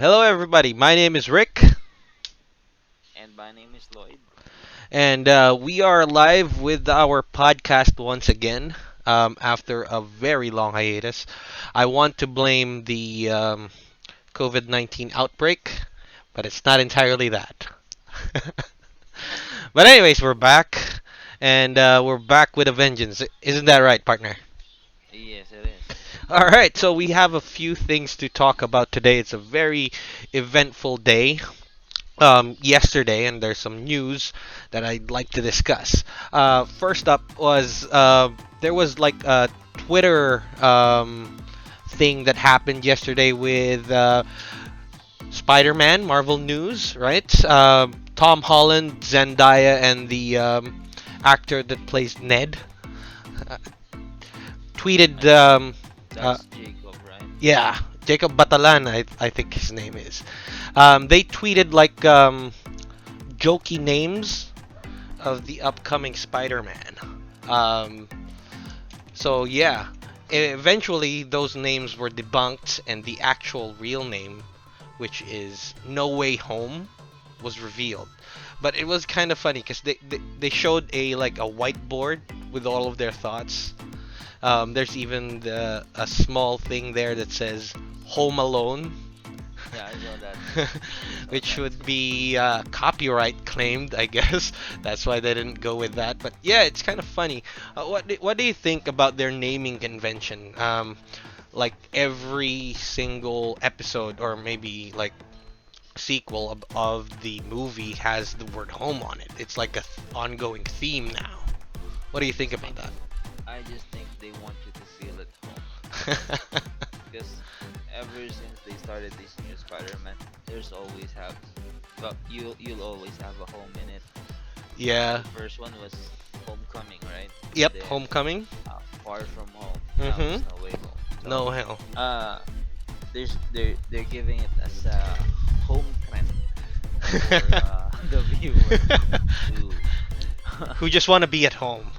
Hello, everybody. My name is Rick, And my name is Lloyd. and we are live with our podcast once again after a very long hiatus. I want to blame the COVID 19 outbreak, but it's not entirely that. But, anyways, we're back, and we're back with a vengeance. Isn't that right, partner? Yes, it is. All right, so we have a few things to talk about today. It's a very eventful day. Yesterday, and there's some news that I'd like to discuss. First up was there was like a Twitter thing that happened yesterday with Spider-Man, Marvel News, right? Tom Holland, Zendaya, and the actor that plays Ned uh, tweeted. I think Uh, that's Jacob, right? yeah, Jacob Batalan, I think his name is. They tweeted like jokey names of the upcoming Spider-Man. Um, so yeah, eventually those names were debunked, and the actual real name, which is No Way Home, was revealed. But it was kind of funny because they showed a like a whiteboard with all of their thoughts. There's even a small thing there that says Home Alone, Yeah, I saw that. I saw which that. would be copyright claimed, I guess. That's why they didn't go with that. But yeah, it's kind of funny. What do you think about their naming convention? Like every single episode, or maybe like sequel of the movie has the word home on it. It's like a ongoing theme now. What do you think I about that? I just think they want you to feel at home because ever since they started this new Spider-Man, there's always have, well, you'll always have a home in it. Yeah. The first one was Homecoming, right? And Yep. then Homecoming. Far From Home. Now Mm-hmm. it's No Way Home. So No hell. they're giving it as a home trend for the viewer to Who just want to be at home.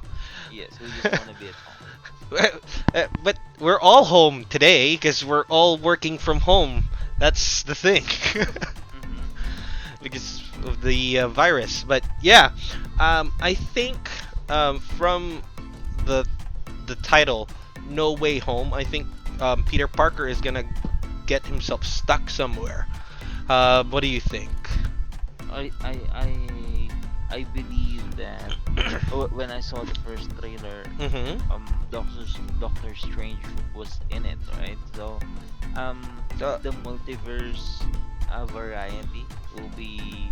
yes, we just want to be at home. But we're all home today because we're all working from home. That's the thing. Mm-hmm. Because of the virus. But yeah, I think from the the title, No Way Home, I think Peter Parker is gonna get himself stuck somewhere. What do you think? I I I I believe that when I saw the first trailer, Mm-hmm. Doctor Strange was in it, right? So um Uh, the multiverse variety will be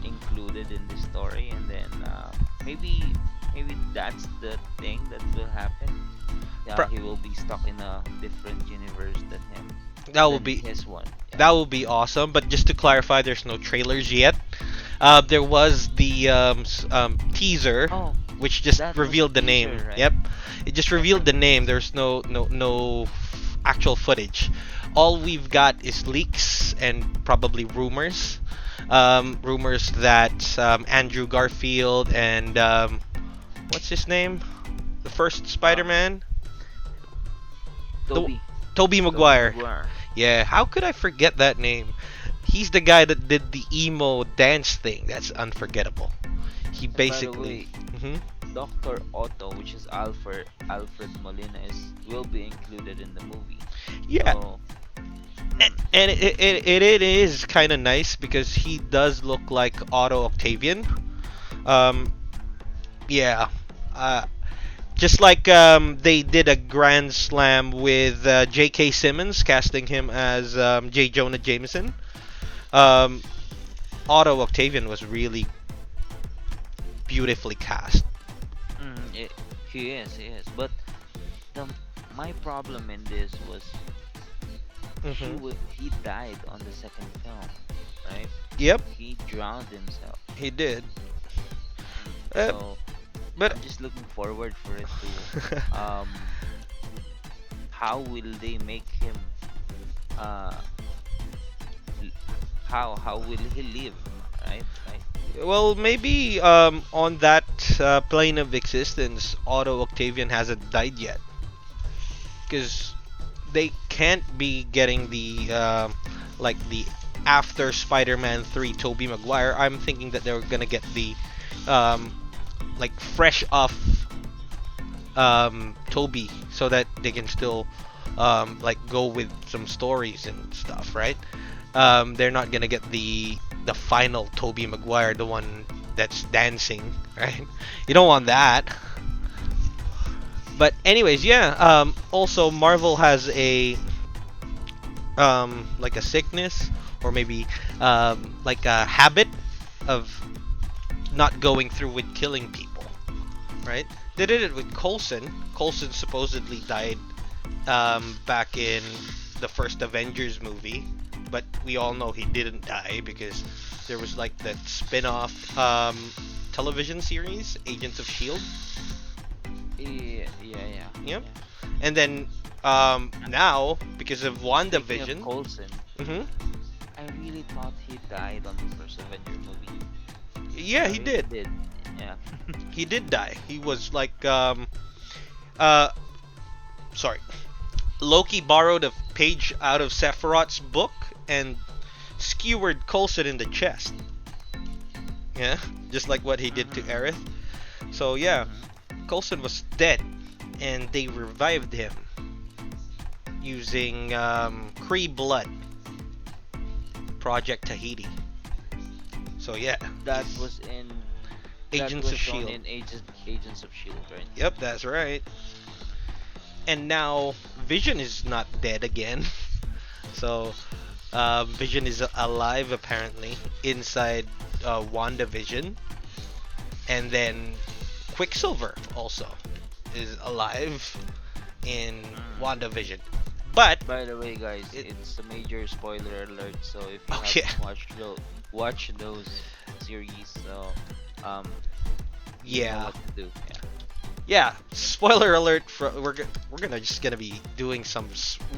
included in the story, and then maybe that's the thing that will happen. Yeah, pro- he will be stuck in a different universe that will than be his one. Yeah. that will be awesome. But just to clarify, there's no trailers yet. There was the teaser, Oh, which just that was a revealed the name. teaser, right? Yep, it just revealed the name. There's no actual footage. All we've got is leaks and probably rumors. Rumors that Andrew Garfield and what's his name? The first Um, Spider-Man, the Toby, Tobey Toby Maguire. Maguire. Yeah, how could I forget that name? He's the guy that did the emo dance thing. That's unforgettable. He And by the basically. way, Hmm. Doctor Otto, which is Alfred Molina, will be included in the movie. Yeah, So, and it is kind of nice because he does look like Otto Octavian. Um, yeah. Uh, just like they did a grand slam with J.K. Simmons, casting him as J. Jonah Jameson. Um, Otto Octavian was really beautifully cast. he is. But the my problem in this was Hmm. he died on the second film, right? Yep, He drowned himself. he did. Uh, So but I'm just looking forward for it to how will they make him uh l- how will he live, right? Like, well, maybe on that plane of existence, Otto Octavian hasn't died yet, because they can't be getting the like the after Spider-Man 3 Tobey Maguire, I'm thinking that they're gonna get the um, like fresh off Toby, so that they can still like go with some stories and stuff, right? They're not gonna get the final Toby Maguire, the one that's dancing, right? You don't want that. But anyways, yeah. Also, Marvel has a like a sickness, or maybe like a habit of not going through with killing people, right? They did it with Coulson. Coulson supposedly died back in the first Avengers movie, but we all know he didn't die because there was like that spin-off television series, Agents of Shield. Yeah. Yep. And then now because of Speaking of WandaVision. Coulson, hmm I really thought he died on the first Avenger movie. Yeah, I he really did. did. Yeah. He did die. He was like uh sorry. Loki borrowed a page out of Sephiroth's book and skewered Coulson in the chest. Yeah, just like what he did to Mhm. Aerith. So yeah, Mhm. Coulson was dead, and they revived him using Kree blood, Project Tahiti. So yeah, That he's was in that Agents was of shown Shield. in Agents of Shield, right? Yep, that's right. And now Vision is not dead again. So Vision is alive apparently inside WandaVision, and then Quicksilver also is alive in Mm. WandaVision. But By the way, guys, it, it's a major spoiler alert. So if you oh yeah, haven't watch those series, so um, you know yeah, what to do. Yeah. yeah. Spoiler alert! We're gonna just gonna be doing some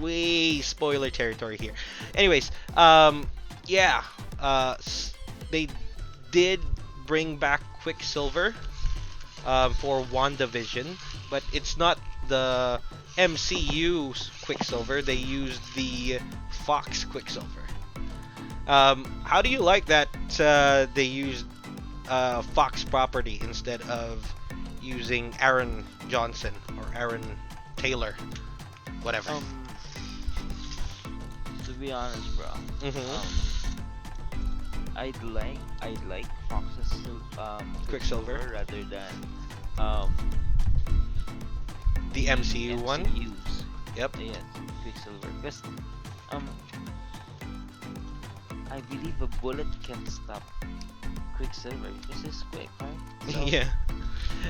way spoiler territory here. Anyways, yeah, they did bring back Quicksilver for WandaVision, but it's not the MCU's Quicksilver. They used the Fox Quicksilver. How do you like that they used Fox property instead of using Aaron Johnson or Aaron Taylor, whatever? Um, to be honest, bro, hmm I'd like Fox's Quicksilver, Quicksilver rather than um the the MCU one. MCU's. Yep. Yes, Quicksilver. Because um I believe a bullet can stop Quicksilver because it's quick, right? So Yeah.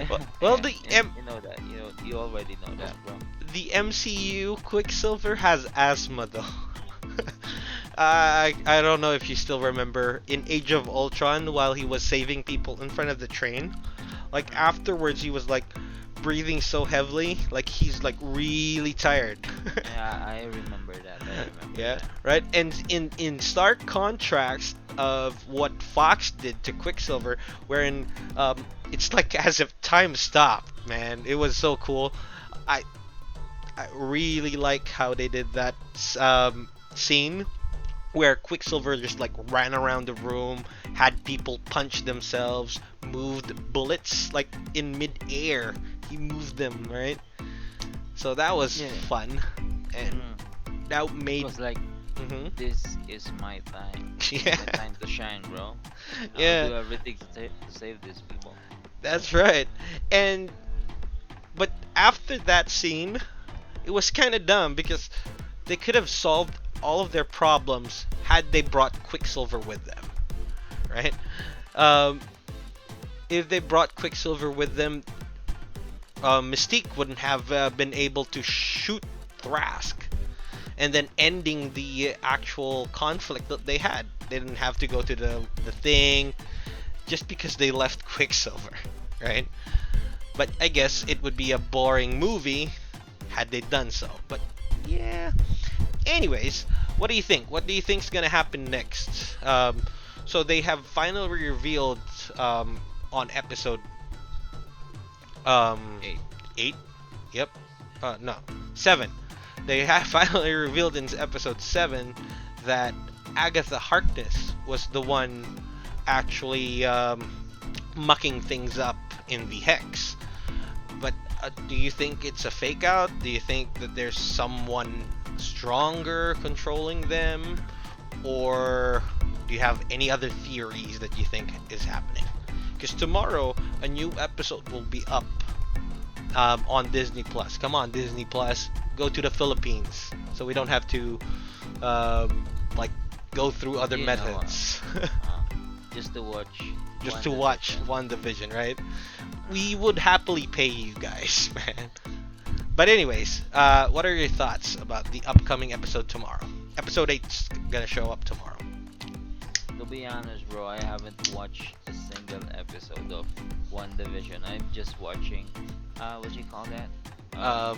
Well, yeah, the and you know that. You already know that, bro. MCU Quicksilver has asthma though. I don't know if you still remember in Age of Ultron while he was saving people in front of the train. Like afterwards he was like breathing so heavily, like he's like really tired. Yeah, I remember that. I remember Yeah, that. right. And in stark contrast of what Fox did to Quicksilver, wherein it's like as if time stopped. Man, it was so cool. I I really like how they did that scene where Quicksilver just like ran around the room, had people punch themselves, moved bullets like in mid-air. He moved them, right? So that was Yeah. fun, and Mm. that It made. was like, hmm this is my time. Yeah, My time to shine, bro. I'll yeah, do everything to save these people. that's right. And but after that scene, it was kind of dumb because they could have solved all of their problems had they brought Quicksilver with them, right? Um, if they brought Quicksilver with them, Mystique wouldn't have been able to shoot Thrask, and then ending the actual conflict that they had. They didn't have to go to the thing just because they left Quicksilver, right? But I guess it would be a boring movie had they done so. But yeah. Anyways, what do you think? What do you think's gonna happen next? So they have finally revealed on episode um, Hey. 8. Yep. No, 7. They have finally revealed in episode 7 that Agatha Harkness was the one actually mucking things up in the hex. But do you think it's a fake out? Do you think that there's someone stronger controlling them? Or do you have any other theories that you think is happening? Because tomorrow a new episode will be up on Disney Plus. Come on, Disney Plus, go to the Philippines so we don't have to like go through other You know, methods just to watch. just one to watch division. WandaVision, right? We would happily pay you guys, man. But anyways, what are your thoughts about the upcoming episode tomorrow? Episode 8's gonna show up tomorrow. To be honest, bro, I haven't watched a single episode of One Division. I'm just watching, what do you call that?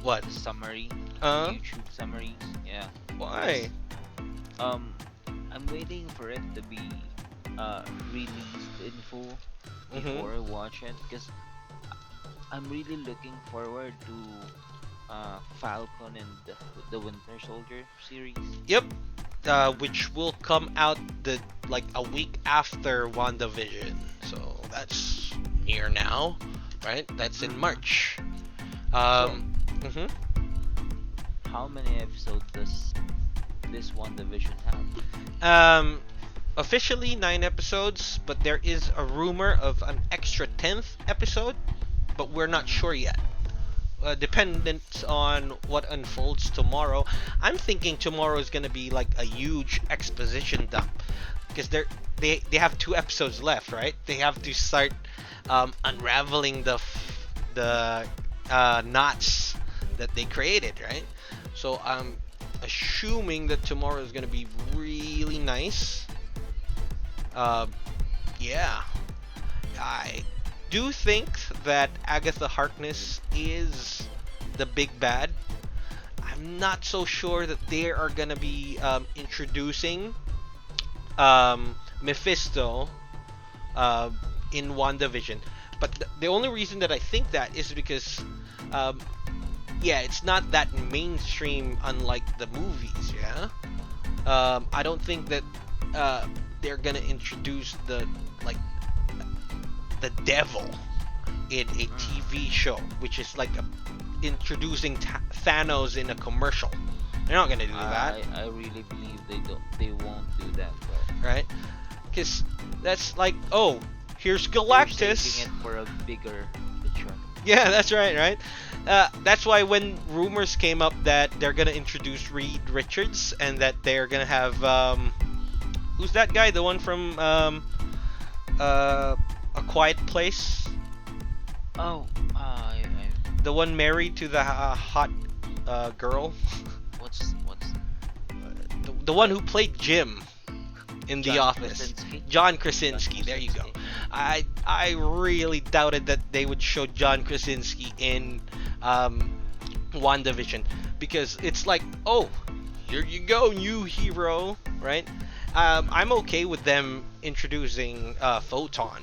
What? The summary, Uh, YouTube summaries. Yeah. why? Um, I'm waiting for it to be released in full Mm-hmm. before I watch it, because I'm really looking forward to Falcon and the Winter Soldier series. Yep. Which will come out the like a week after WandaVision. So that's near now, right? That's in March. Mhm. How many episodes does this One Division have? Um, officially 9 episodes, but there is a rumor of an extra 10th episode, but we're not sure yet. Dependent on what unfolds tomorrow. I'm thinking tomorrow is gonna be like a huge exposition dump because they have 2 episodes left, right? They have to start unraveling the knots that they created, right? So I'm assuming that tomorrow is gonna be really nice. Yeah, I do think that Agatha Harkness is the big bad. I'm not so sure that they are gonna be introducing Mephisto in WandaVision. But the only reason that I think that is because, yeah, it's not that mainstream, unlike the movies. Yeah, I don't think that they're gonna introduce the devil in a TV show, which is like introducing Thanos in a commercial. They're not gonna do that, I really believe they won't do that, bro. right? Because that's like, oh, here's They're Galactus. saving it for a bigger picture. Yeah, that's right. That's why when rumors came up that they're gonna introduce Reed Richards and that they're gonna have who's that guy? The one from A Quiet Place. Oh, The one married to the hot girl. what's The one who played Jim in The John Office. Krasinski? John Krasinski. There you go. I really doubted that they would show John Krasinski in WandaVision because it's like, oh, here you go, new hero, right? I'm okay with them introducing Photon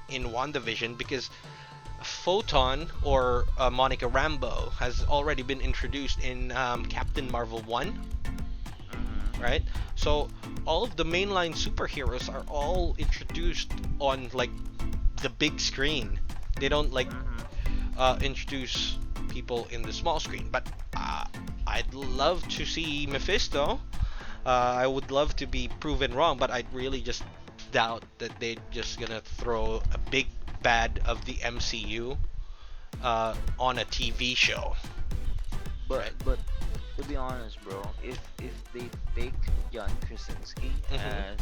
in WandaVision because Photon or Monica Rambeau has already been introduced in Captain Marvel 1, right? So all of the mainline superheroes are all introduced on like the big screen. They don't like introduce people in the small screen. But I'd love to see Mephisto. I would love to be proven wrong, but I really just doubt that they're just gonna throw a big bad of the MCU on a TV show. But to be honest, bro, if they take John Krasinski as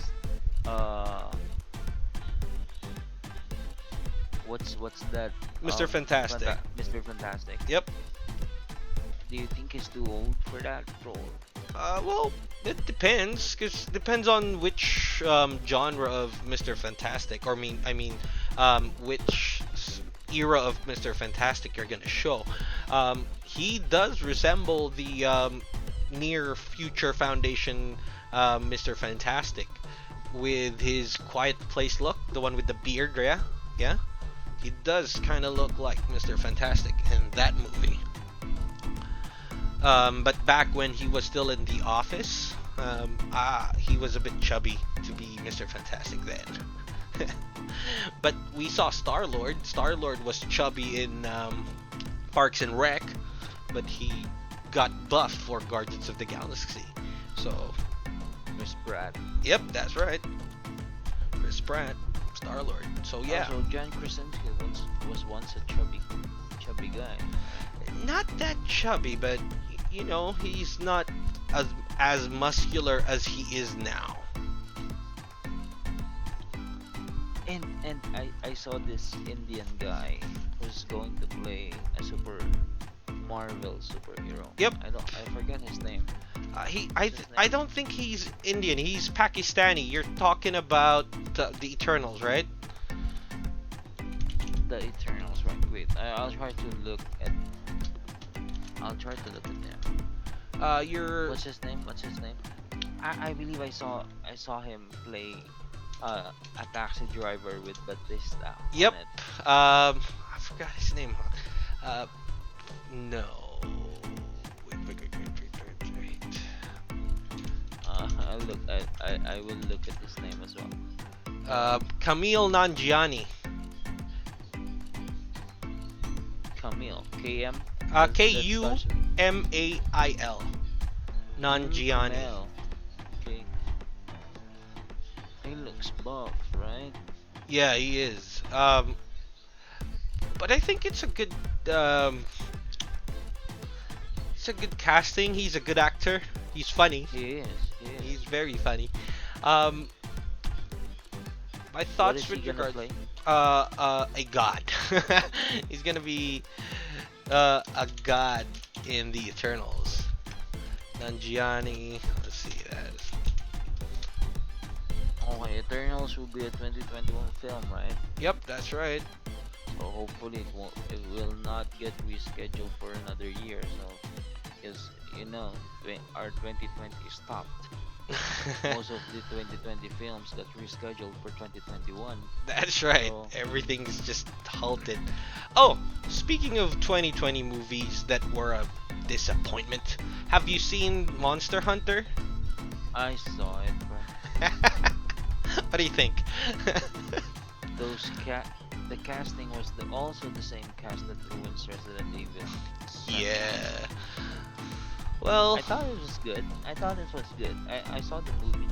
what's that? Mr. Fantastic. Mr. Fantastic. Yep. Do you think he's too old for that role? Well, it depends, cause depends on which genre of Mr. Fantastic, or which era of Mr. Fantastic you're gonna show. He does resemble the near future Foundation Mr. Fantastic with his Quiet Place look, the one with the beard, yeah. He does kind of look like Mr. Fantastic in that movie. But back when he was still in The Office, He was a bit chubby to be Mr. Fantastic then. But we saw Star Lord. Star Lord was chubby in Parks and Rec, but he got buffed for Guardians of the Galaxy. So, Chris Pratt. yep, that's right. Chris Pratt, Star Lord. So yeah, Also, John Krasinski was once a chubby guy. not that chubby, but he's not as muscular as he is now. And I saw this Indian guy who's going to play a Marvel superhero. Yep. I forget his name. What's his I name? don't think he's Indian. He's Pakistani. You're talking about the Eternals, right? The Eternals, right? Wait, I'll try to look at. I'll try to look at him. You're What's his name? What's his name? I believe I saw him play a taxi driver with Batista Yep. on it. I forgot his name. No. Wait. I look. I will look at his name as well. Camille Nanjiani. Camille. KM. Kumail. Nanjiani. Camille. Okay. He looks buff, right? Yeah, he is. But I think it's a good casting. He's a good actor. He's funny. He is. He's very funny. Um, my What thoughts is he with gonna regard play? a god. He's gonna be a god in the Eternals. Nanjiani. Let's see that. Okay, Eternals will be a 2021 film, right? Yep, that's right. So hopefully it will not get rescheduled for another year. So, because our 2020 stopped. Most of the 2020 films got rescheduled for 2021. That's right. So Everything's just halted. Oh, speaking of 2020 movies that were a disappointment, have you seen Monster Hunter? I saw it, but What do you think? the casting was also the same cast that ruins Resident Evil. Yeah. Well, I thought it was good. I saw the movie.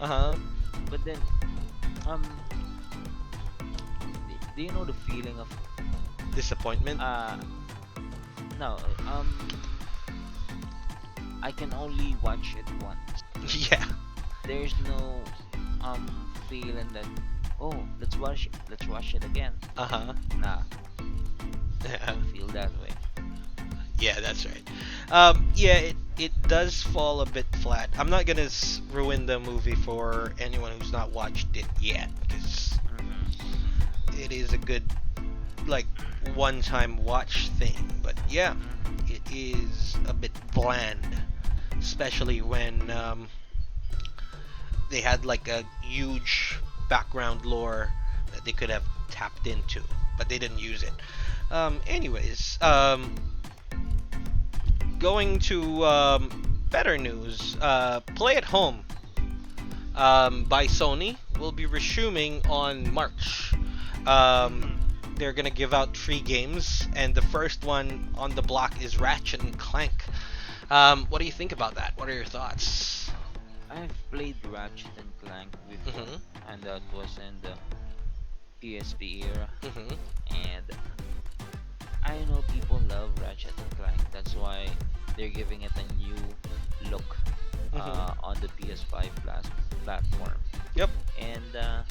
uh-huh. But then, um, do you know the feeling of Disappointment. no, I can only watch it once. Yeah. There's no feeling that, oh, let's watch it again. Uh-huh. Nah, I Yeah. don't feel that way. Yeah, that's right. Yeah, it does fall a bit flat. I'm not gonna ruin the movie for anyone who's not watched it yet, because Mhm. it is a good, like, one-time watch thing. But yeah, Mhm. it is a bit bland, especially when they had like a huge background lore that they could have tapped into, but they didn't use it. Anyways, going to better news. Play at Home by Sony will be resuming on March. They're gonna give out 3 games, and the first one on the block is Ratchet and Clank. What do you think about that? What are your thoughts? I've played Ratchet and Clank before, Mhm. and that was in the PSP era. Mhm. And I know people love Ratchet and Clank. That's why they're giving it a new look Mhm. on the PS5 platform. Yep. And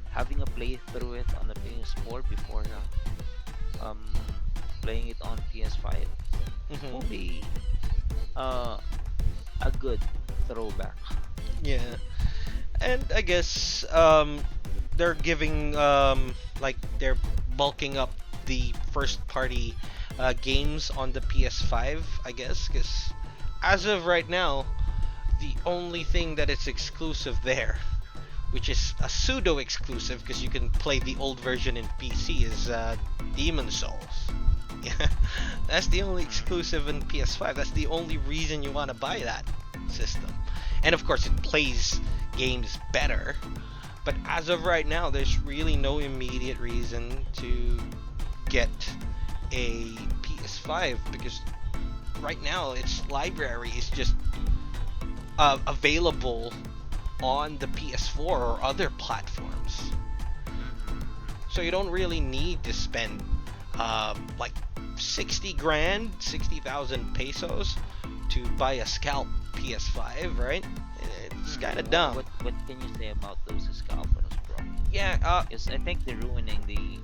having a playthrough it on the PS4 before um, playing it on PS5 will Mhm. be a good throwback. Yeah. And I guess they're giving like they're bulking up the first party games on the PS5, I guess, because as of right now, the only thing that is exclusive there, which is a pseudo exclusive because you can play the old version in PC, is Demon Souls. Yeah, that's the only exclusive in PS5. That's the only reason you want to buy that system. and of course it plays games better. But as of right now, there's really no immediate reason to get a PS5 because right now its library is just available on the PS4 or other platforms. So you don't really need to spend like 60 grand, 60,000 pesos to buy a scalp PS5, right? It's kind of dumb. What can you say about those scalpers, bro? Yeah, Because I think they're ruining the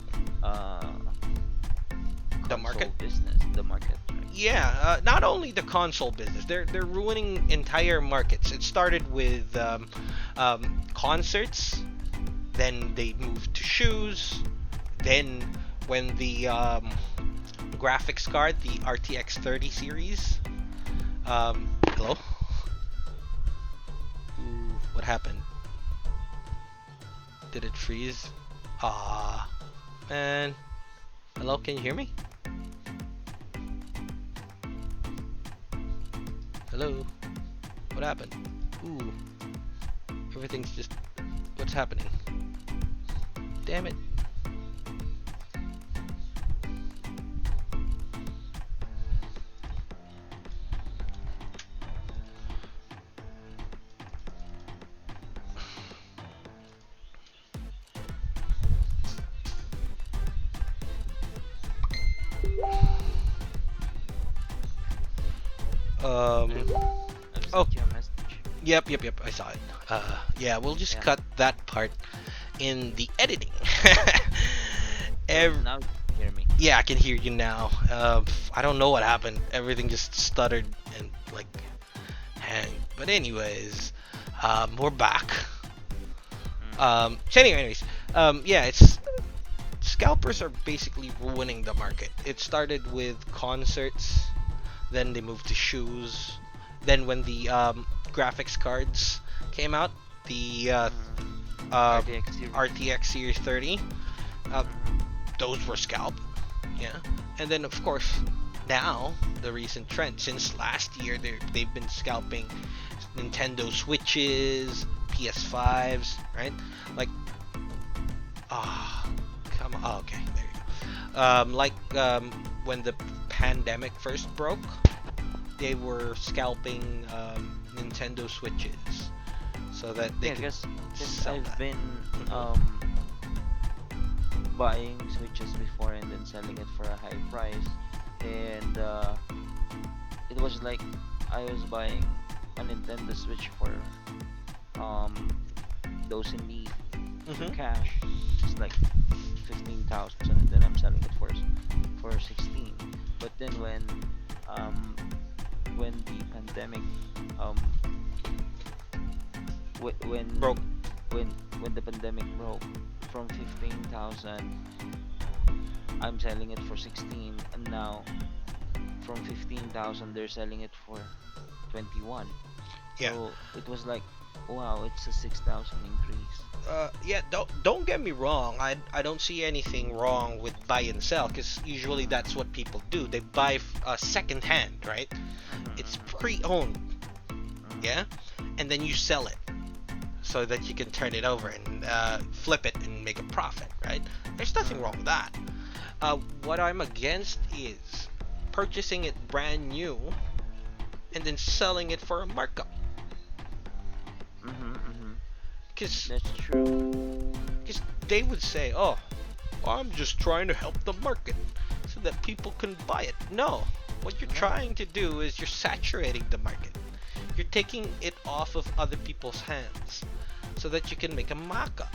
market. console business, the market. Right? Yeah, not only the console business, they're ruining entire markets. It started with concerts, then they moved to shoes, then when the graphics card, the RTX 30 series. Hello? Ooh, what happened? Did it freeze? Ah, man. Hello, can you hear me? Hello? What happened? Ooh. Everything's just... What's happening? Damn it. I've Oh, sent you a message. yep, I saw it. Yeah, we'll just Yeah. cut that part in the editing. So now you can hear me. Yeah, I can hear you now. I don't know what happened. Everything just stuttered and like hang. But anyways, we're back. So anyways, yeah, it's scalpers are basically ruining the market. It started with concerts, then they moved to shoes, then when the graphics cards came out, the RTX series. RTX Series 30, those were scalped, yeah. And then of course now the recent trend since last year they've been scalping Nintendo Switches, PS5s, right? Like come on. Oh, okay, there you go. Like when the pandemic first broke, they were scalping Nintendo Switches so that they Yeah, could because sell I've that. been Mhm. buying Switches before and then selling it for a high price, and it was like I was buying a Nintendo Switch for um those in need for Mhm. cash. It's like 15,000, and then I'm selling it for 16. But then when the pandemic um when Broke. when the pandemic broke, from 15,000 I'm selling it for 16, and now from 15,000 they're selling it for 21. Yeah. So it was like, wow, it's a 6,000 increase. Yeah. Don't get me wrong. I don't see anything wrong with buy and sell because usually that's what people do. They buy second hand, right? It's pre-owned, yeah, and then you sell it so that you can turn it over and flip it and make a profit, right? There's nothing wrong with that. What I'm against is purchasing it brand new and then selling it for a markup. Because That's true. they would say, oh, I'm just trying to help the market so that people can buy it. No, what you're No. trying to do is you're saturating the market. You're taking it off of other people's hands so that you can make a markup.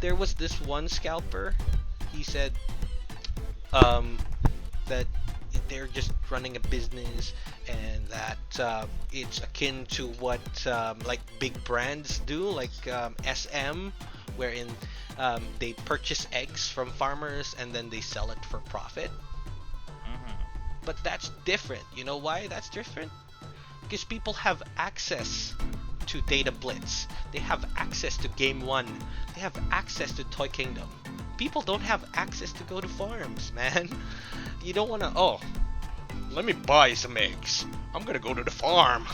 There was this one scalper. He said that they're just running a business and that it's akin to what like big brands do, like SM, wherein they purchase eggs from farmers and then they sell it for profit. But that's different. You know why that's different? Because people have access to Data Blitz. They have access to Game One. They have access to Toy Kingdom. People don't have access to go to farms, man. You don't want to, oh, let me buy some eggs. I'm gonna go to the farm.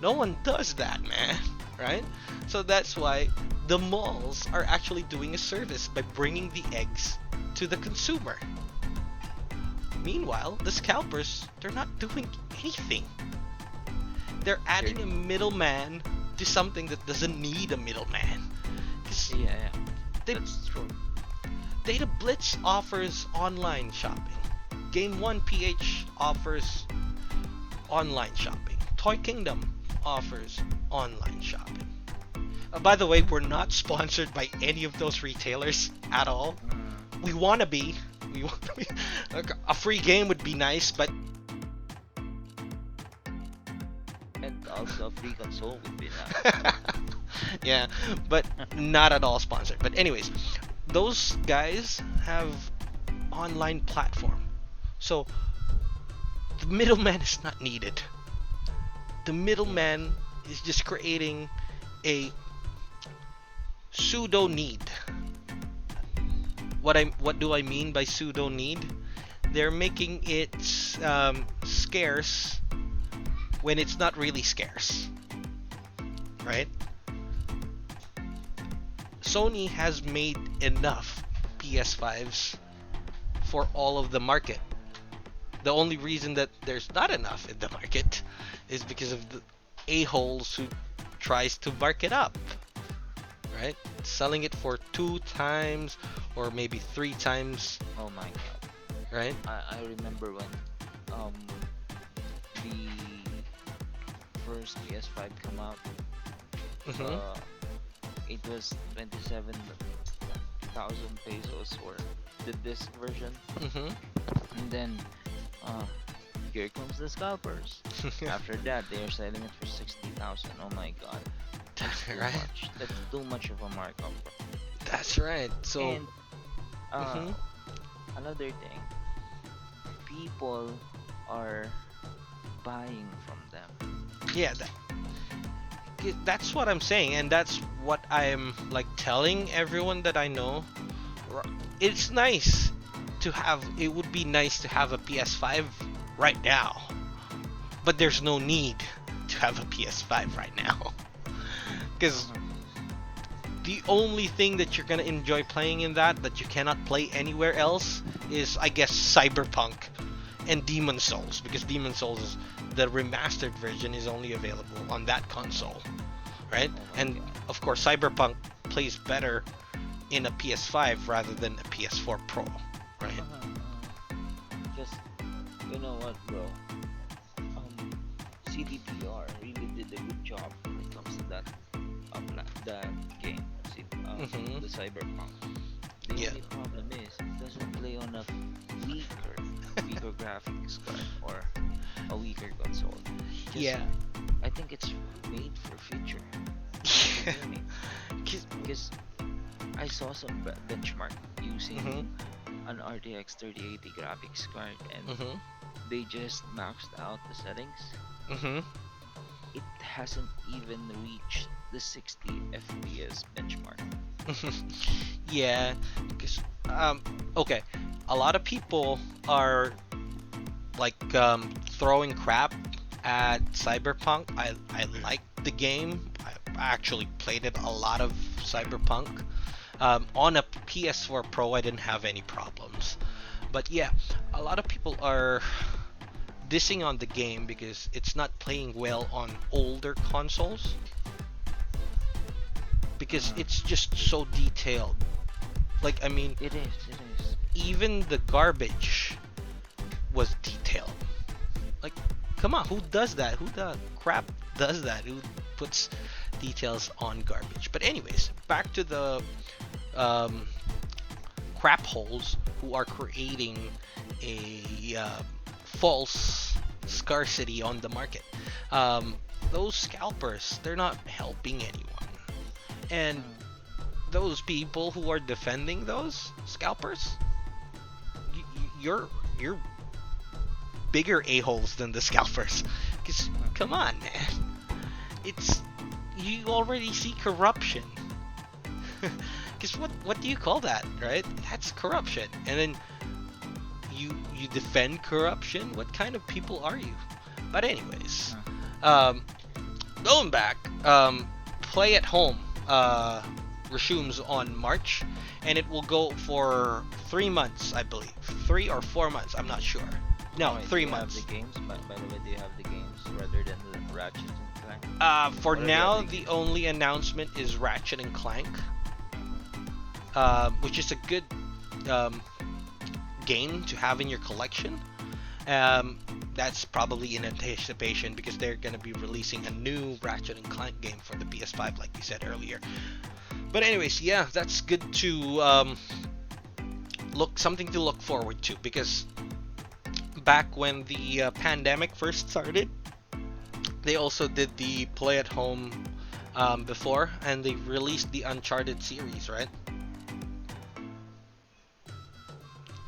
No one does that, man. Right? So that's why the malls are actually doing a service by bringing the eggs to the consumer. Meanwhile, the scalpers, they're not doing anything. They're They're, adding a middleman to something that doesn't need a middleman. 'Cause yeah, yeah, they, that's true. Data Blitz offers online shopping. Game 1 PH offers online shopping. Toy Kingdom offers online shopping. By the way, we're not sponsored by any of those retailers at all. Mm. We want to be. We want to be. A free game would be nice, but And also a free console would be nice. yeah, but not at all sponsored. But anyways, those guys have online platform, so the middleman is not needed. The middleman is just creating a pseudo need. What do I mean by pseudo need? They're making it scarce when it's not really scarce, right? Sony has made enough PS5s for all of the market. The only reason that there's not enough in the market is because of the a-holes who tries to mark it up, right? Selling it for 2 times or maybe 3 times, Oh my god. right? I remember when um the first PS5 come out, Mm-hmm. it was 27,000 pesos for the disc version, Mm-hmm. and then uh, here comes the scalpers. After that, they are selling it for 60,000. Oh my god, that's too Right? much. That's too much of a markup. That's right. So, And mhm. another thing, people are buying from them. Yeah, that's what I'm saying, and that's what I'm like telling everyone that I know. It's nice to have. It would be nice to have a PS5 right now, but there's no need to have a PS5 right now, because Mhm. the only thing that you're gonna enjoy playing in that you cannot play anywhere else is, I guess, Cyberpunk and Demon Souls, because Demon Souls is the remastered version is only available on that console, right? Oh my And god. of course, Cyberpunk plays better in a PS5 rather than a PS4 Pro, right? Just, you know what, bro? CDPR really did a good job when it comes to that game, Mhm. the Cyberpunk. The Yeah. only problem is it doesn't play on a weaker graphics card or a weaker console. Just, Yeah. I think it's made for future gaming. 'Cause- Because I saw some benchmark using Mhm. an RTX 3080 graphics card, and Mhm. they just maxed out the settings. Mhm. It hasn't even reached the 60 FPS benchmark. Yeah, because okay, a lot of people are like throwing crap at Cyberpunk. I like the game. I actually played it a lot of Cyberpunk. On a PS4 Pro, I didn't have any problems. But yeah, a lot of people are dissing on the game because it's not playing well on older consoles, because Mhm. it's just so detailed. Like, I mean, It is, it is. even the garbage was detailed. Like, come on, who does that? Who the crap does that? Who puts details on garbage? But anyways, back to the um, crap holes who are creating a false scarcity on the market. Um, those scalpers, they're not helping anyone. And Mm. those people who are defending those scalpers, you're bigger a-holes than the scalpers. Because come on, man, it's you already see corruption. Because what do you call that, right? That's corruption. And then you defend corruption. What kind of people are you? But anyways, Mm. um, Going back, play at home resumes on March, and it will go for 3 months, I believe. 3 or 4 months, I'm not sure. No, Alright, do three you have the months. games? By the way, do you have the games rather than the Ratchet and Clank? For What are the now, other the games? only announcement is Ratchet and Clank, which is a good um, game to have in your collection. Um, that's probably in anticipation because they're going to be releasing a new Ratchet and Clank game for the PS5, like you said earlier. But anyways, yeah, that's good to look something to look forward to because back when the pandemic first started, they also did the play at home before, and they released the Uncharted series, right?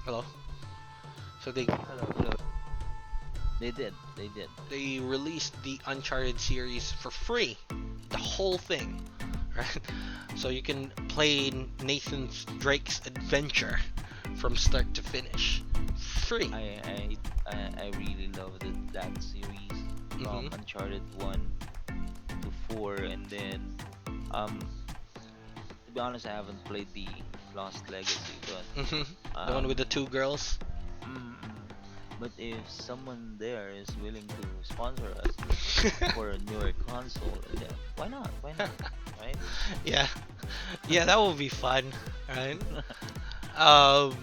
Hello. So Hello, hello. They did. They did. they released the Uncharted series for free, the whole thing, right? So you can play Nathan Drake's adventure from start to finish, free. I really love that series from Hmm. Uncharted 1 to 4, and then um to be honest, I haven't played the Lost Legacy, but Hmm. The one with the um two girls. mm, mm, but if someone there is willing to sponsor us for a newer console, then why not? Why not? Right? Yeah, yeah, that will be fun, right? Um,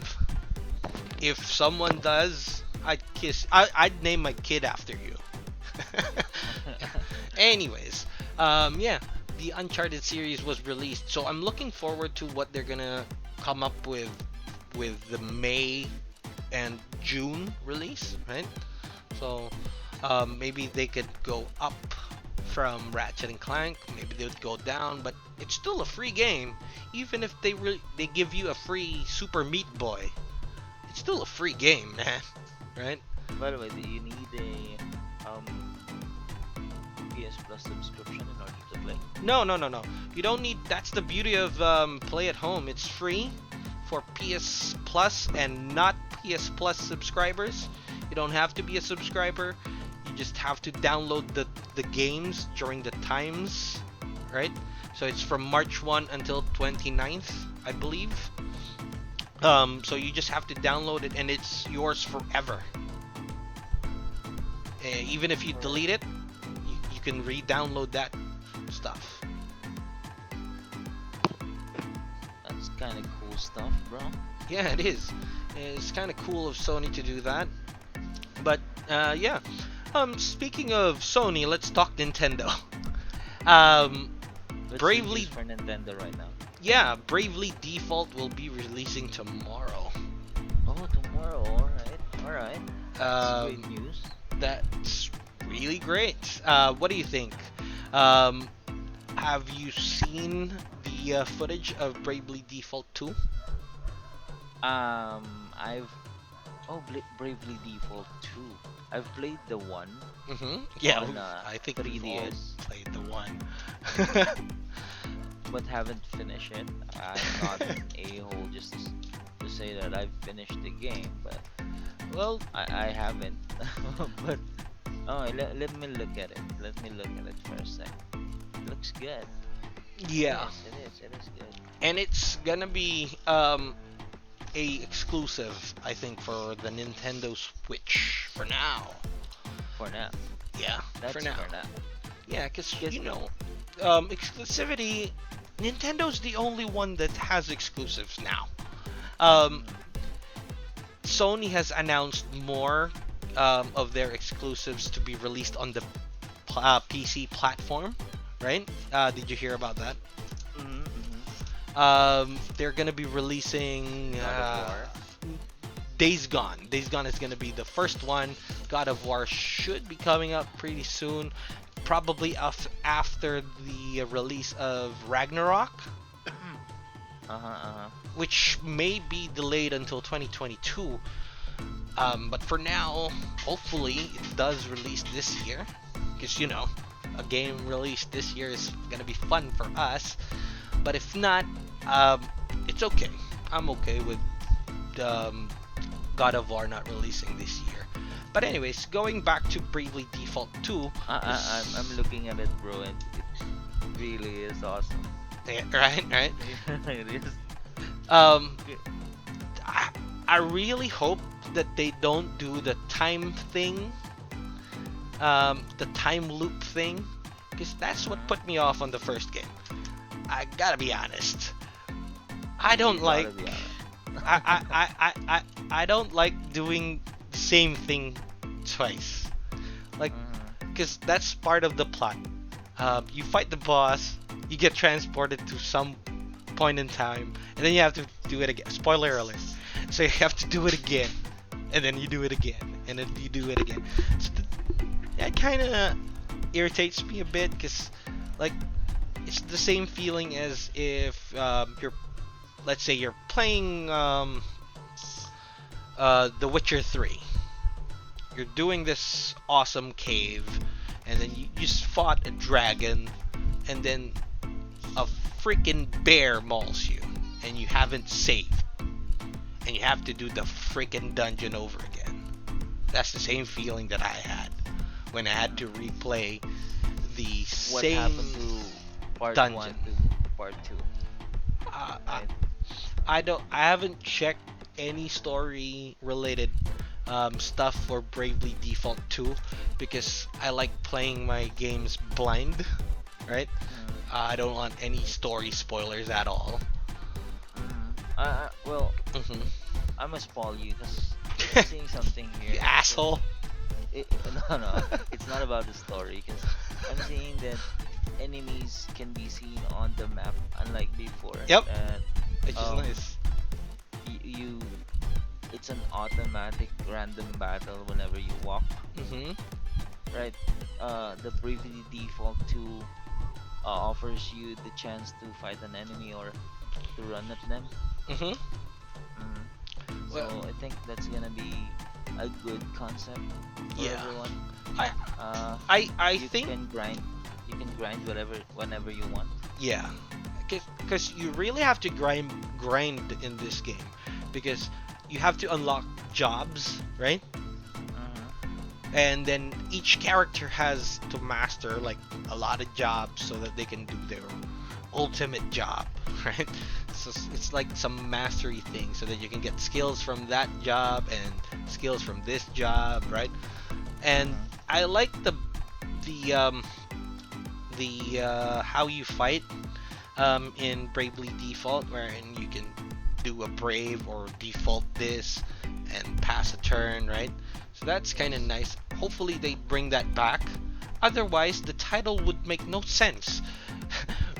if someone does, I'd name my kid after you. Anyways, yeah, the Uncharted series was released, so I'm looking forward to what they're gonna come up with the May and June release, right? So maybe they could go up from Ratchet and Clank. Maybe they would go down, but it's still a free game. Even if they give you a free Super Meat Boy, it's still a free game, man. Right? By the way, do you need a PS Plus subscription in order to play? No, no, no, no. You don't need. That's the beauty of Play at Home. It's free for PS Plus and not PS Plus subscribers. You don't have to be a subscriber. You just have to download the games during the times, right? So it's from March 1 until 29th, I believe. So you just have to download it and it's yours forever. Even if you Alright. delete it, you can re-download that stuff. That's kind of cool stuff, bro. Yeah, it is. It's kind of cool of Sony to do that. But yeah. Speaking of Sony, let's talk Nintendo. Um, What's the news Bravely, for Nintendo right now? yeah, Bravely Default will be releasing tomorrow. Oh, tomorrow. Alright, alright. That's great Um, news. that's really great. What do you think? Um, have you seen the footage of Bravely Default 2? I've Bravely Default 2. I've played the one Mm-hmm. Yeah, on I think we've all 3DS, played the one. but haven't finished it. I'm not an a-hole just to say that I've finished the game, but Well, I haven't. But oh, let me look at it. Let me look at it for a sec. It looks good. It yeah, is. It is. It is good. and it's gonna be a exclusive, I think, for the Nintendo Switch for now. For now. Yeah, for That's now. for now. Yeah, because Because exclusivity. Nintendo's the only one that has exclusives now. Um, mm, Sony has announced more of their exclusives to be released on the PC platform, right? Did you hear about that? mm-hmm. They're gonna be releasing God of War. Days Gone. Days Gone is gonna be the first one. God of War should be coming up pretty soon, probably after the release of Ragnarok, Uh-huh, uh-huh. which may be delayed until 2022. But for now, hopefully it does release this year, because a game released this year is gonna be fun for us. But if not, um, it's okay. I'm okay with um, God of War not releasing this year. But anyways, going back to Bravely Default 2, I'm looking at it, bro, and it really is awesome. yeah, right, right. It is. Um, G- I, I really hope that they don't do the time thing, the time loop thing, because that's what mhm. put me off on the first game. I gotta be honest. I don't You like. gotta be honest. I don't like doing the same thing twice. Like, Mhm. because that's part of the plot. You fight the boss, you get transported to some point in time, and then you have to do it again. Spoiler alert. So you have to do it again, and then you do it again, and then you do it again. So that kind of irritates me a bit, because, like, it's the same feeling as if you're, let's say, you're playing The Witcher 3. You're doing this awesome cave, and then you just fought a dragon, and then a freaking bear mauls you, and you haven't saved, and you have to do the freaking dungeon over again. That's the same feeling that I had when I had to replay the What same happened to part one dungeon. to part two, Uh, I, right? I haven't checked any story related stuff for Bravely Default 2 because I like playing my games blind, right? Mm, I don't want any story spoilers at all. mhm. Well, Hmm. I must spoil you because I'm seeing something You here. asshole. It, no, no, it's not about the story because I'm seeing that enemies can be seen on the map, unlike before. Yep, That which is um, nice. you it's an automatic random battle whenever you walk, Hmm. right? The Bravely Default 2 offers you the chance to fight an enemy or to run at them. Hmm. Mm. So Well, I think that's gonna be a good concept for yeah. everyone. I Uh, I you think can grind, you can grind whatever whenever you want. yeah, because you really have to grind in this game because you have to unlock jobs, right? Mm-hmm. And then each character has to master like a lot of jobs so that they can do their ultimate job, right? So it's like some mastery thing so that you can get skills from that job and skills from this job, right? And Mm-hmm. I like the how you fight in Bravely Default, wherein you can do a brave or default this and pass a turn, right? So that's kind of Yes. nice. Hopefully they bring that back. Otherwise, the title would make no sense.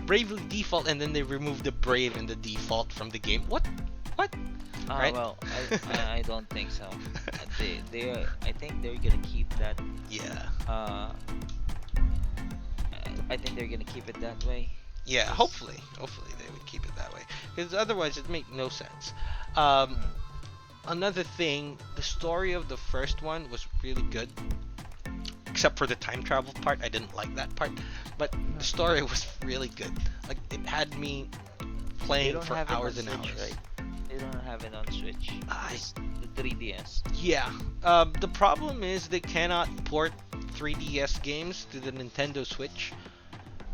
Bravely Default, and then they remove the brave and the default from the game. What? What? Right? Well, I don't think so. I think they're gonna keep that. Yeah. Uh, I think they're gonna keep it that way. Yeah. Cause, Hopefully they would keep it that way. Because otherwise, it make no sense. Um, mm, Another thing, the story of the first one was really good, except for the time travel part. I didn't like that part, but the mm. story was really good. Like it had me They playing don't for have it on hours and Switch, hours. right? They don't have it on Switch. I Just the 3DS. Yeah. The problem is they cannot port 3DS games to the Nintendo Switch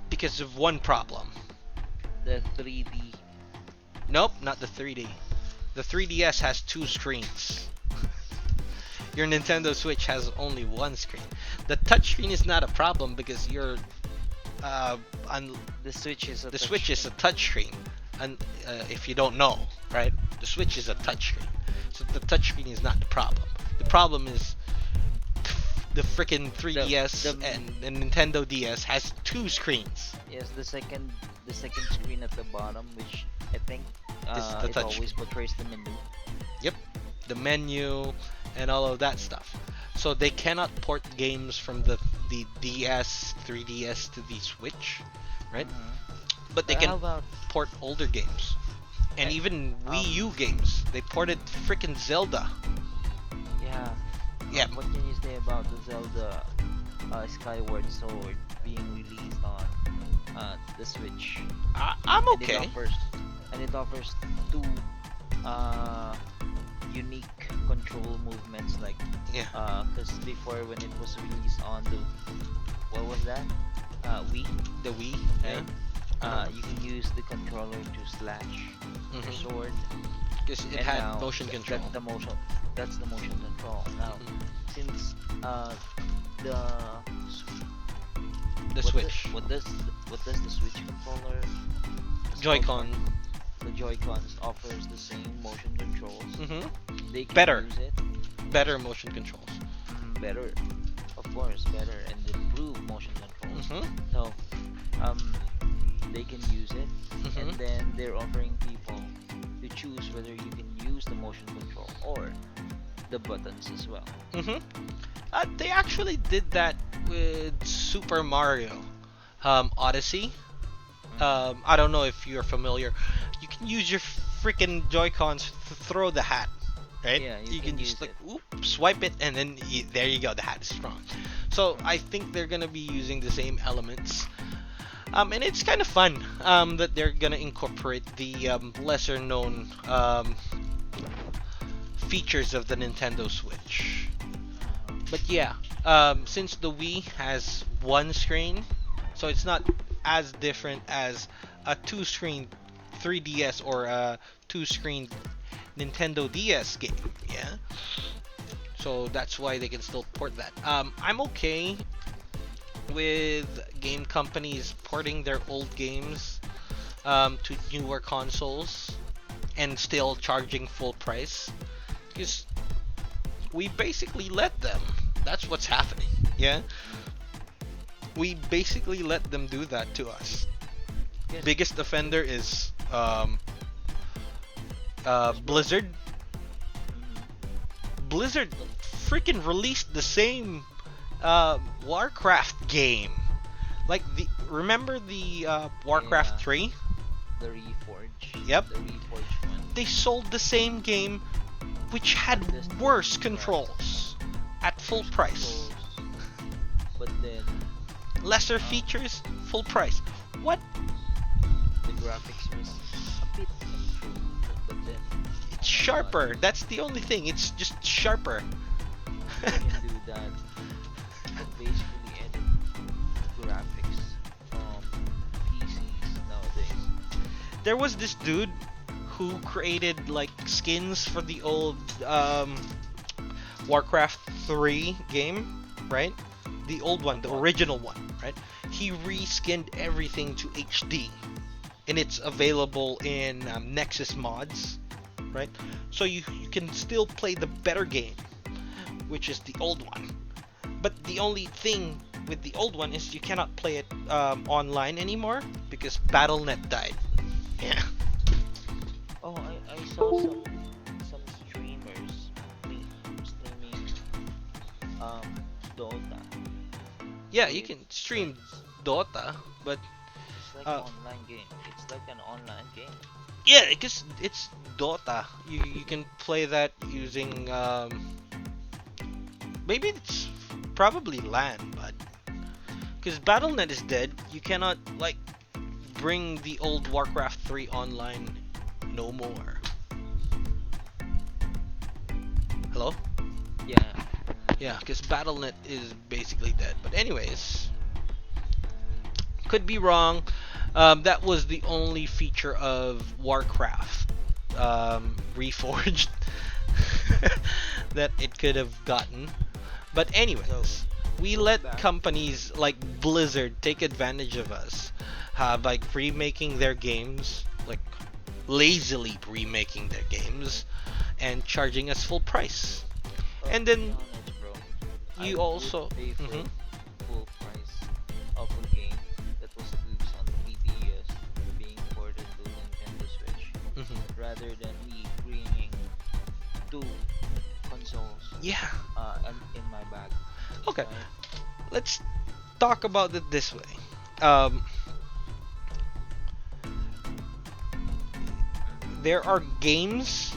because of one problem. The 3D. Nope, not the 3D. The 3DS has two screens. Your Nintendo Switch has only one screen. The touchscreen is not a problem because your uh, on The Switch is a the Switch is a touchscreen. touchscreen, and if you don't know, right, the Switch is a touchscreen. So the touchscreen is not the problem. The problem is the freaking The 3DS the and the Nintendo DS has two screens. Yes, the second screen at the bottom, which I think This is the it touch always screen. portrays the menu. Yep, the menu and all of that stuff. So they cannot port games from the DS, 3DS to the Switch, right? Mhm. But they But can how about port older games and I, even Wii um U games. They ported freaking Zelda. yeah, Yeah, what can you say about the Zelda Skyward Sword being released on the Switch? I'm And okay. it offers two uh unique control movements like Yeah. because before when it was released on the what was that? Wii, The Wii. Yeah. right? Uh-huh. You can use the controller to slash your Mhm. sword, Because it and had now motion control. that's the motion. That's the motion control. Now, Mhm. since the s- The Switch. what does the Switch controller is called for? Joy-Con. The Joy-Cons offers the same motion controls. Mhm. They can Better. use it Better motion controls. better, of course, better and improve motion controls. Mhm. So um, they can use it, and Mhm. then they're offering people to choose whether you can use the motion control or the buttons as well. Mhm. They actually did that with Super Mario Odyssey. I don't know if you're familiar. You can use your freaking Joy-Cons to throw the hat, right? Yeah, you You can can just use like it. whoop, swipe it, and then there you go. The hat is strong. So I think they're gonna be using the same elements. And it's kind of fun that they're gonna incorporate the lesser known features of the Nintendo Switch. But yeah, since the Wii has one screen, so it's not as different as a two-screen 3DS or a two-screen Nintendo DS game. Yeah, so that's why they can still port that. I'm okay with game companies porting their old games to newer consoles and still charging full price because we basically let them. That's what's happening. Yeah, we basically let them do that to us. Yes, Biggest offender is Hasbro. Blizzard. Mhm. Blizzard freaking released the same Warcraft game. Like the remember the Warcraft Yeah, 3? the Reforge, Yep. the Reforge one. They sold the same game which had At this worse price, controls at full worse price. controls, but then Lesser um, features, full price. What? the graphics was a bit improved, but then It's oh my god, sharper. That's the only thing. It's just sharper. they can do that. You can basically edit graphics from PCs nowadays. There was this dude who created like skins for the old Warcraft 3 game, right? The old one, the What? original one, right? He reskinned everything to HD, and it's available in Nexus mods, right? So you can still play the better game, which is the old one. But the only thing with the old one is you cannot play it online anymore because BattleNet died. Yeah. Oh, I saw some streamers streaming um Dota. Yeah, you With can stream friends. Dota, but It's like an uh, online game. It's like an online game. yeah, because it's Dota. You can play that using maybe it's probably LAN, but because BattleNet is dead, you cannot like bring the old Warcraft 3 online no more. Hello? Yeah. Yeah, because BattleNet is basically dead. But anyways, could be wrong. That was the only feature of Warcraft Reforged that it could have gotten. But So anyways, we going let back. companies like Blizzard take advantage of us by remaking their games, like lazily remaking their games, and charging us full price. Well, And to be then honest, bro, I you would also, pay for mhm. full price of a game that was released on 3DS being ported to Nintendo Switch Mhm. rather than me bringing two consoles Yeah. in my bag, Okay. right? Let's talk about it this way. Um, Mm-hmm. there are games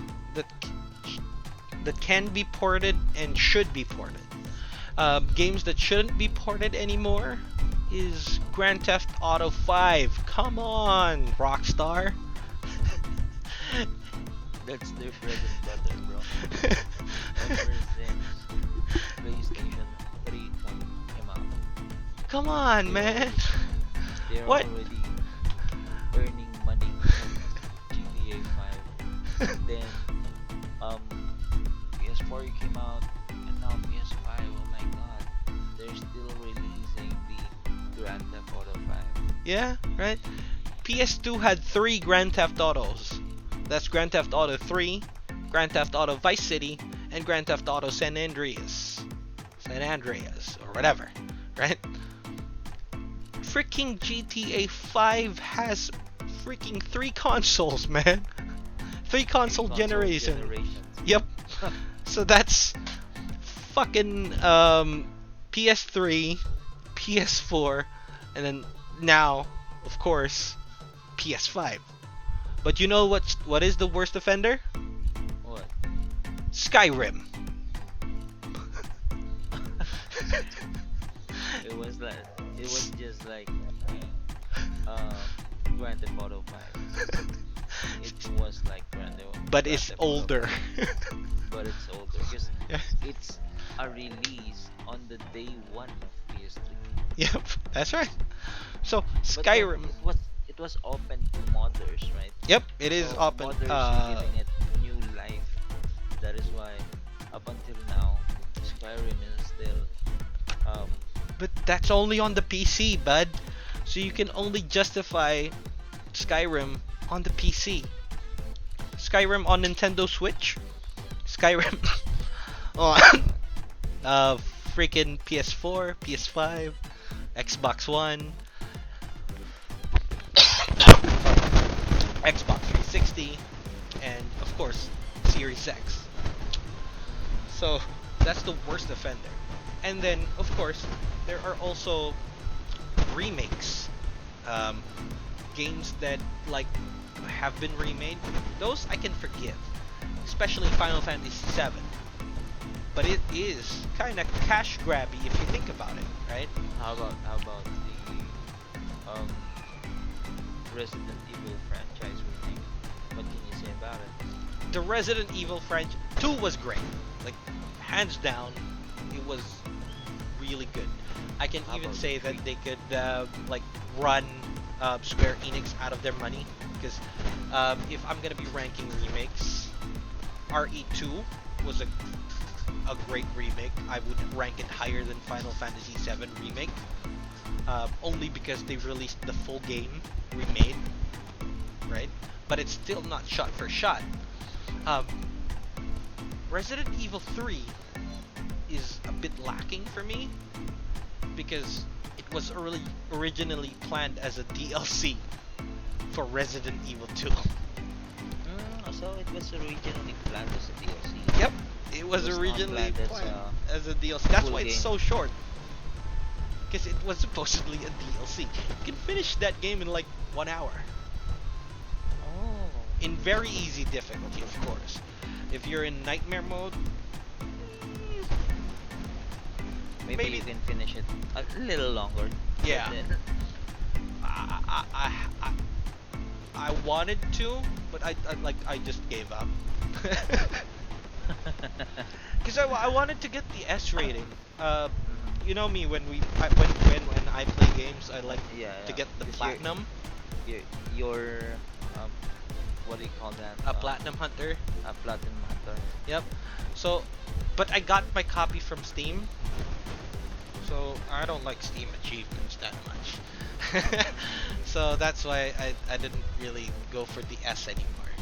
that can be ported and should be ported. Games that shouldn't be ported anymore is Grand Theft Auto 5. Come on, Rockstar. That's their bread and butter, bro. Ever since PlayStation 3 came out, Come on, they're man. already they're What? already earning money from GTA 5. Then um PS4 came out, and now PS5. Oh my god, they're still releasing the Grand Theft Auto 5. Yeah, right? PS2 had three Grand Theft Autos. That's Grand Theft Auto 3, Grand Theft Auto Vice City, and Grand Theft Auto San Andreas. San Andreas, or whatever, right? Freaking GTA 5 has freaking three consoles, man. Three Three console console generation. generations. Yep. So that's fucking PS3, PS4, and then now, of course, PS5. But you know what is the worst offender? What? Skyrim. It was like it was just like um Grand Theft Auto 5. It was like But Grand it's Theft Auto older. 5, but it's older because Yeah. it's a release on the day one of PS3. Yep, that's right. So But then Skyrim. it was open to modders, right? Yep, it is So open. modders are giving it new life. That is why up until now Skyrim is still um But that's only on the PC, bud. So you can only justify Skyrim on the PC. Skyrim on Nintendo Switch. Skyrim on freaking PS4, PS5, Xbox One, Xbox 360, and of course Series X. So that's the worst offender. And then of course there are also remakes, um, games that like have been remade. Those I can forgive, especially Final Fantasy VII. But it is kind of cash grabby if you think about it, right? how about the Resident Evil franchise remake? What can you say about it? The Resident Evil franchise 2 was great, like hands down, it was really good. I can How even about say that 3? they could like run Square Enix out of their money because if I'm gonna be ranking remakes, RE2 was a great remake. I would rank it higher than Final Fantasy VII Remake, only because they released the full game remade, right? But it's still not shot for shot. Um, Resident Evil 3 is a bit lacking for me because it was originally planned as a DLC for Resident Evil 2. So it was originally planned as a DLC. Yep, it was It was not originally planned as planned a as a DLC. That's full why it's game. so short. Because it was supposedly a DLC. You can finish that game in like 1 hour. Oh. In very easy difficulty, of course. If you're in nightmare mode, Maybe maybe- you can finish it a little longer. but Yeah. then- I wanted to, but I just gave up. Because I wanted to get the S rating. You know me, when I play games, I like yeah, to yeah. get the 'Cause platinum. Your um, what do you call that? A platinum hunter. A platinum hunter. Yep. So, but I got my copy from Steam. So I don't like Steam achievements that much. So that's why I didn't really go for the S anymore.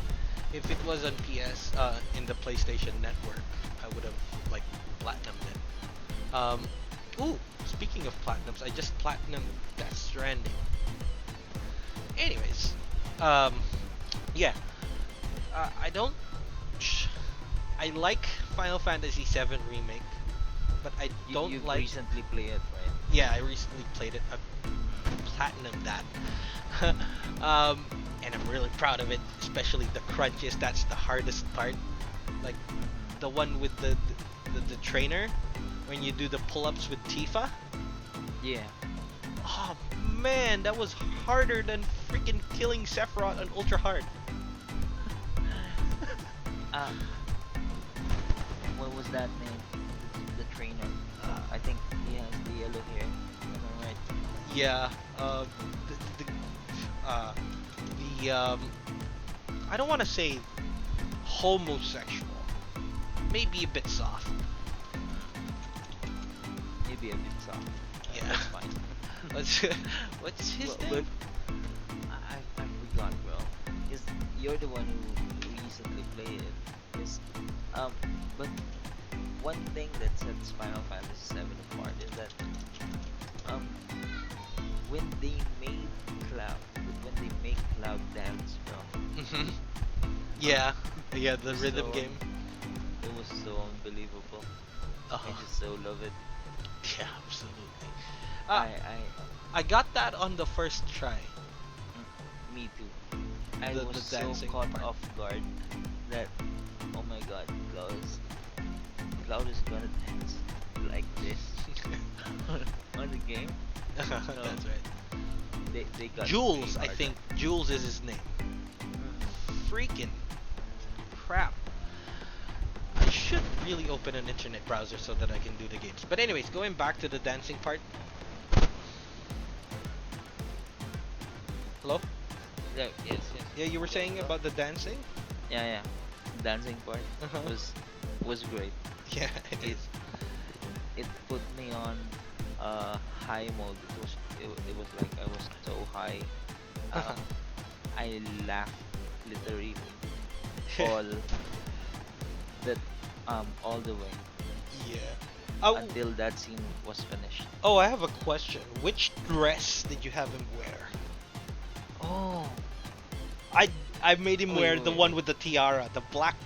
If it was on PS, in the PlayStation Network, I would have like platinumed it. Ooh, speaking of platinums, I just platinumed Death Stranding. Anyways, yeah, I don't. I like Final Fantasy VII Remake, but I don't You like. recently played it, right? Yeah, I recently played it. I platinumed that. And I'm really proud of it, especially the crunches. That's the hardest part. Like the one with the trainer, when you do the pull-ups with Tifa. Yeah. Oh man, that was harder than freaking killing Sephiroth on Ultra Hard. Uh, what was that name? The trainer. Uh, I think he has the yellow hair. Am I right? yeah. Uh, the I don't want to say homosexual. Maybe a bit soft. Maybe a bit soft. Yeah. That's fine. What's what's his But name? I forgot, bro. Is you're the one who recently played it. Is um, but one thing that sets Final Fantasy VII apart is that um, when they made Cloud, when they make Cloud dance, bro, Hmm. Yeah. Yeah. it The was rhythm game. it was so unbelievable. I Oh. just so love it. Yeah. Absolutely. I Uh, I I got that on the first try. Me too. I was The so dancing caught part. off guard that oh my god, Cloud is gonna dance like this on the game. No, That's right. they got way Jules, I harder. think Jules is his name. Mhm. Freaking crap. I should really open an internet browser so that I can do the games. But anyways, going back to the dancing part. Hello? Yeah, yes, yes. Yeah, you were Go, saying go. about the dancing? Yeah, yeah. Dancing part Uh-huh. was was great. Yeah, it It is. it put me on high mode. It was like I was so high. Um, I laughed literally all that all the way Yeah. Oh, until that scene was finished. oh, I have a question. Which dress did you have him wear? Oh, I I made him wait, wear wait, the wait, one wait, with the tiara, the black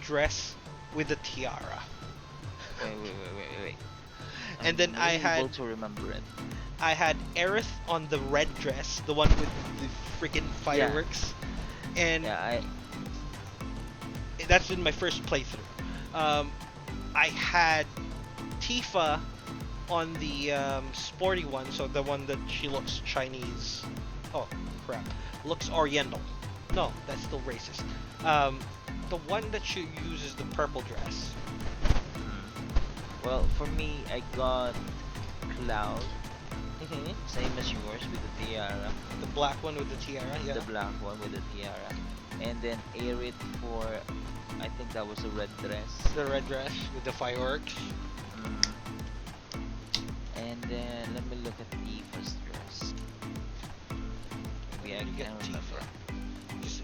dress with the tiara. wait. And I'm then unable to remember it. I had Aerith on the red dress, the one with the freaking Yeah, fireworks, and yeah. that's in my first playthrough. I had Tifa on the sporty one, so the one that she looks Chinese. Oh crap, looks Oriental. No, that's still racist. The one that she uses the purple dress. Well, for me, I got Cloud, Hmm. same as yours with the tiara, The black one with the tiara. Yeah. the black one with the tiara, and then Aerith for I think that was a red dress. The red dress with the fireworks. Mm. And then let me look at Tifa's dress. Maybe I You get can't Tifa. remember. Just,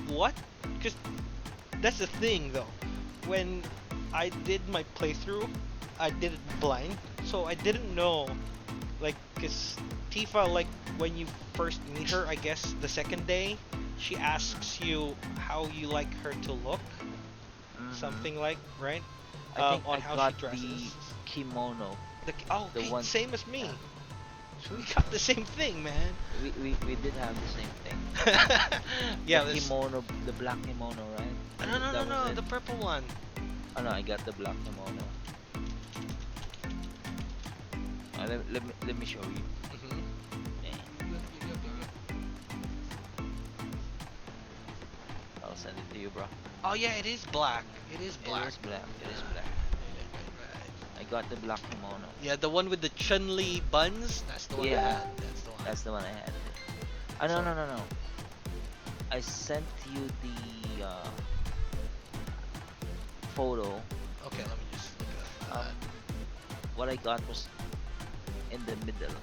what? Because that's the thing, though. When I did my playthrough, I did it blind, so I didn't know. Like, because Tifa, like, when you first meet her, I guess the second day, she asks you how you like her to look, Mhm. something like, right? I think On I how got she the dresses. kimono, Oh, the okay, one. same as me. Yeah, So we got the same thing, man. we did have the same thing. Yeah, The this. kimono, the black kimono, right? No, no, no, That was no, it. the purple one. Oh no, I got the black kimono. Let me show you. Hmm. Eh, I'll send it to you, bro. Oh yeah, it is black. It is black. It is black. It is black. Right. I got the black kimono. Yeah, the one with the Chun-Li buns. That's the one I Yeah, had. That's the one. that's the one I had. Oh no So, no no no. I sent you the photo. okay, let me just look at Um, what I got was in the middle,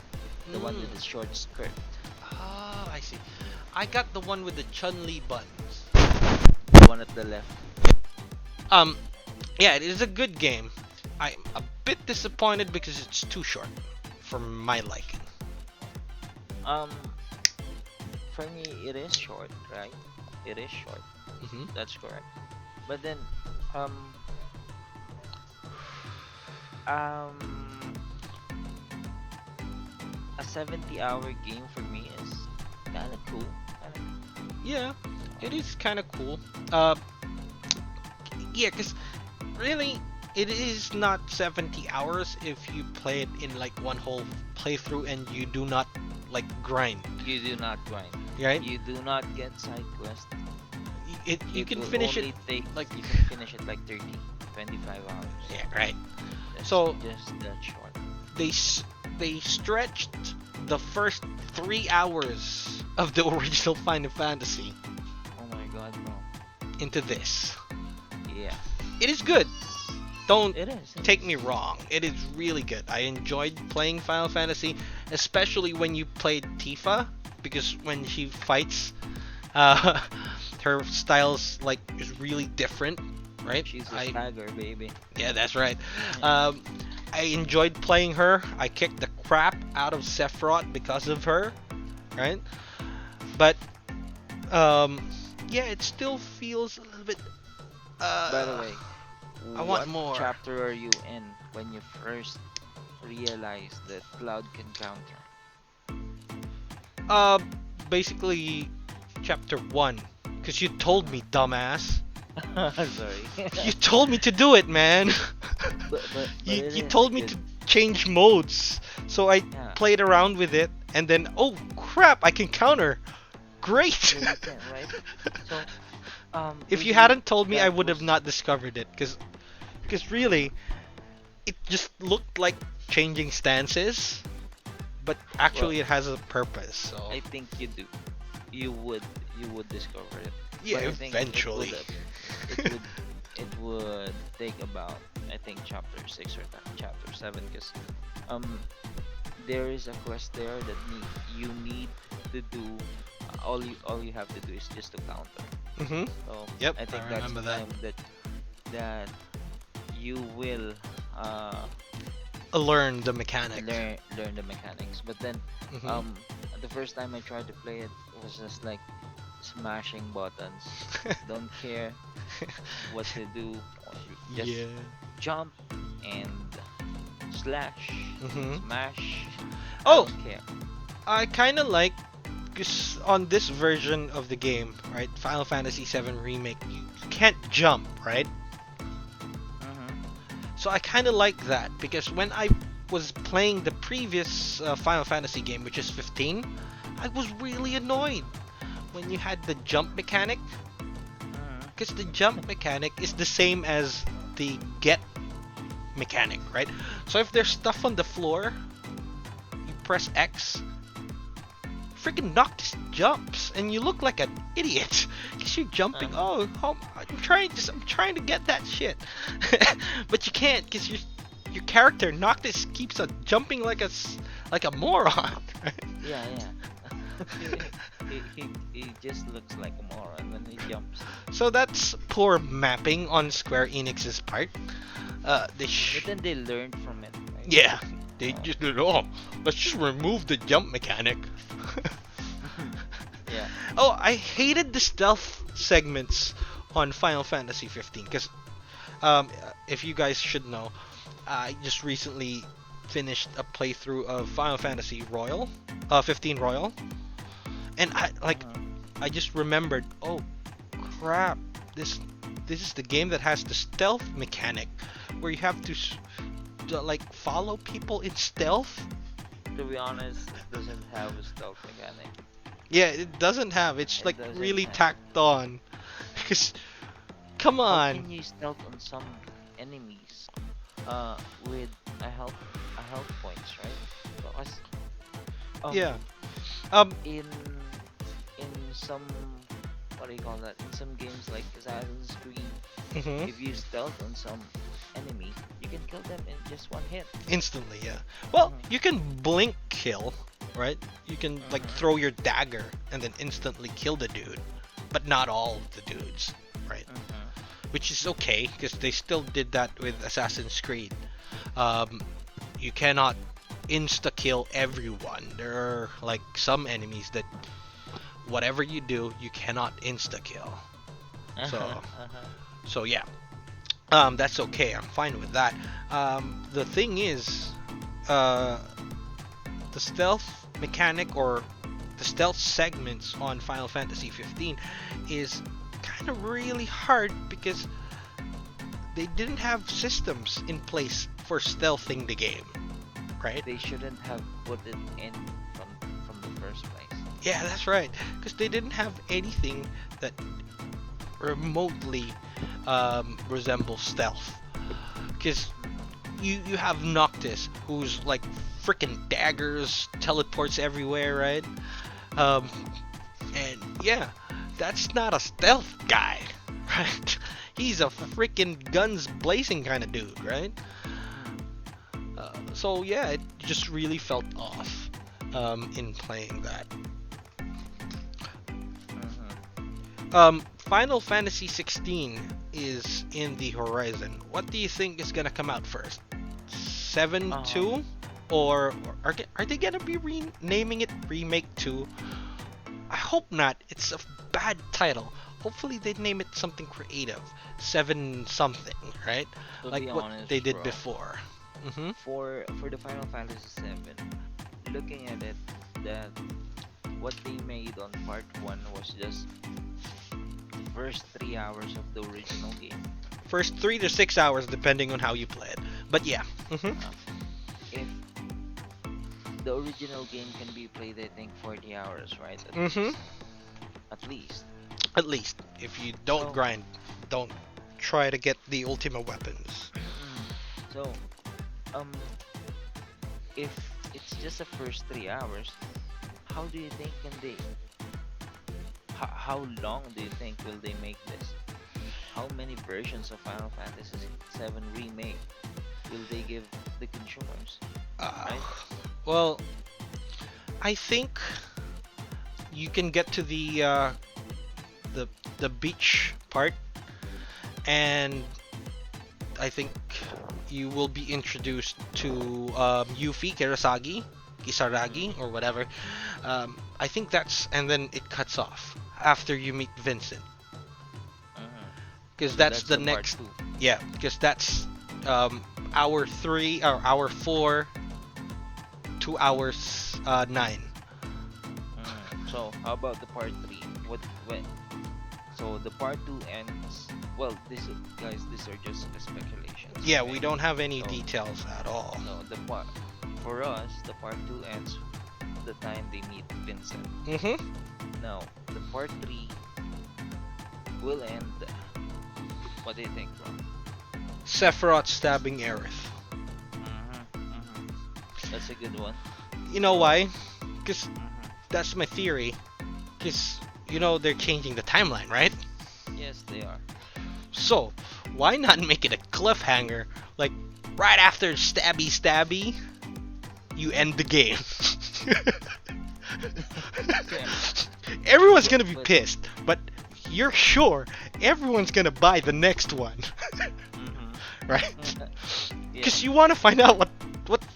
the one with Mm. the short skirt, Ah, I see. I got the one with the Chun-Li buns. the one at the left. Um, yeah, it is a good game. I'm a bit disappointed because it's too short for my liking. Um, for me, it is short, right? It is short. Hmm. That's correct. But then, um, um, a 70-hour game for me is kind of cool. Yeah, it is kind of cool. Uh, yeah, because really, it is not 70 hours if you play it in like one whole playthrough and you do not like grind, You do not grind. right? You do not get side quests. You It can will finish it only take, like you can finish it like 30, 25 hours. yeah, right. That's So just that short. they s- they stretched the first 3 hours of the original Final Fantasy Oh my god, bro. into this. Yeah, It is good. Don't it is. It take me is. wrong. It is really good. I enjoyed playing Final Fantasy, especially when you played Tifa, because when she fights, uh, her styles like is really different, right? She's a stagger, baby. Yeah, that's right. Yeah. Um, I enjoyed playing her. I kicked the crap out of Sephiroth because of her, right? But um, yeah, it still feels a little bit. By the Uh, way, I want what more. chapter are you in when you first realize that Cloud can counter? Uh, basically, chapter one, because you told me, dumbass. Sorry. You told me to do it, man. But you it you is a told me good, to change modes, so I yeah. played around with it, and then oh crap, I can counter. Great. Yeah, you can, right? So If you basically hadn't told me, I that would have was, not discovered it, because really, it just looked like changing stances, but well, actually it has a purpose. So I think you do. You would, you would discover it. yeah, But I think eventually. it would it would take about, I think, chapter 6 or chapter 7, because um there is a quest there that you need to do, all you have to do is just to counter. Mhm. So Yep, I think I that's remember the that. time that you will Learn the mechanic. learn the mechanics. But then Mhm. the first time I tried to play it, it was just like smashing buttons. Don't care what to do. Just Yeah. jump and slash, Mhm. smash. I Oh, don't care. I kind of like because on this version of the game, right, Final Fantasy VII Remake, you can't jump, right? Hmm. So I kind of like that because when I was playing the previous Final Fantasy game, which is 15, I was really annoyed when you had the jump mechanic Hmm. because the jump mechanic is the same as the get mechanic, right? So if there's stuff on the floor, you press X, freaking Noctis jumps, and you look like an idiot because you're jumping. Uh-huh. Oh, I'm trying to get that shit, but you can't because your character Noctis keeps on jumping like like a moron. Yeah, yeah. He just looks like a moron when he jumps. So that's poor mapping on Square Enix's part. They But then they learned from it, right? yeah, they Oh. just did. Oh, let's just remove the jump mechanic. Yeah. Oh, I hated the stealth segments on Final Fantasy 15 because if you guys should know, I just recently finished a playthrough of Final Fantasy 15 Royal, and Mhm. I just remembered, oh crap, this is the game that has the stealth mechanic where you have to like follow people in stealth. To be honest, it doesn't have a stealth mechanic. Yeah, it doesn't have. It's It like doesn't really have. tacked on. Because come How on. can you stealth on some enemies with a health points, right? Because Yeah. um Um. in some, what do you call that? In some games like Assassin's Creed, Mhm. if you stealth on some enemy, you can kill them in just one hit. Instantly, yeah. Well, Mhm. you can blink kill, right? You can like Mhm. throw your dagger and then instantly kill the dude, but not all of the dudes, right? Mhm. Which is okay because they still did that with Assassin's Creed. Um, you cannot insta kill everyone. There are like some enemies that whatever you do, you cannot insta kill. So, Uh-huh. Uh-huh. so yeah. That's okay. I'm fine with that. The thing is, uh, the stealth mechanic or the stealth segments on Final Fantasy 15 is kind of really hard because they didn't have systems in place for stealthing the game, right? They shouldn't have put it in from the first place. Yeah, that's right. Because they didn't have anything that remotely resemble stealth. Because you have Noctis, who's like freaking daggers, teleports everywhere, right? Um, and yeah, that's not a stealth guy, right? He's a freaking guns blazing kind of dude, right? So yeah, it just really felt off in playing that. Final Fantasy 16 is in the horizon. What do you think is gonna come out first? 7 2, or are they gonna be renaming it Remake 2? I hope not. It's a bad title. Hopefully they name it something creative. 7 something, right? To Like be what honest, they did bro, before. Mm-hmm. for the Final Fantasy VII, looking at it, that what they made on part one was just the first 3 hours of the original game. First 3 to 6 hours, depending on how you play it. But yeah. Mm-hmm. If the original game can be played, I think 40 hours, right? Mm-hmm. At least. At least, if you don't So, grind, don't try to get the ultimate weapons. so, um, if it's just the first 3 hours, how do you think can they? How long do you think will they make this? How many versions of Final Fantasy VII Remake will they give the consumers? Uh, Right? well, I think you can get to the beach part, and I think you will be introduced to Yuffie, Kisaragi, or whatever. I think that's, and then it cuts off after you meet Vincent, because So that's that's the the part next. two. Yeah, because that's hour 3 or hour 4 to hours 9. So how about the part three? What when? So the part two ends. Well, guys, these are just speculations. Yeah, Okay? we don't have any So, details at all. no, the part for us, the part two ends the time they meet Vincent. Mm-hmm. Now, the part three will end. What do you think, bro? Sephiroth stabbing Aerith. That's a good one. You know why? Because Mhm. that's my theory. Because, you know, they're changing the timeline, right? Yes, they are. So, why not make it a cliffhanger? Like, right after stabby stabby, you end the game. Everyone's gonna be But- pissed, but you're sure everyone's gonna buy the next one, right? Yeah. Because you want to find out what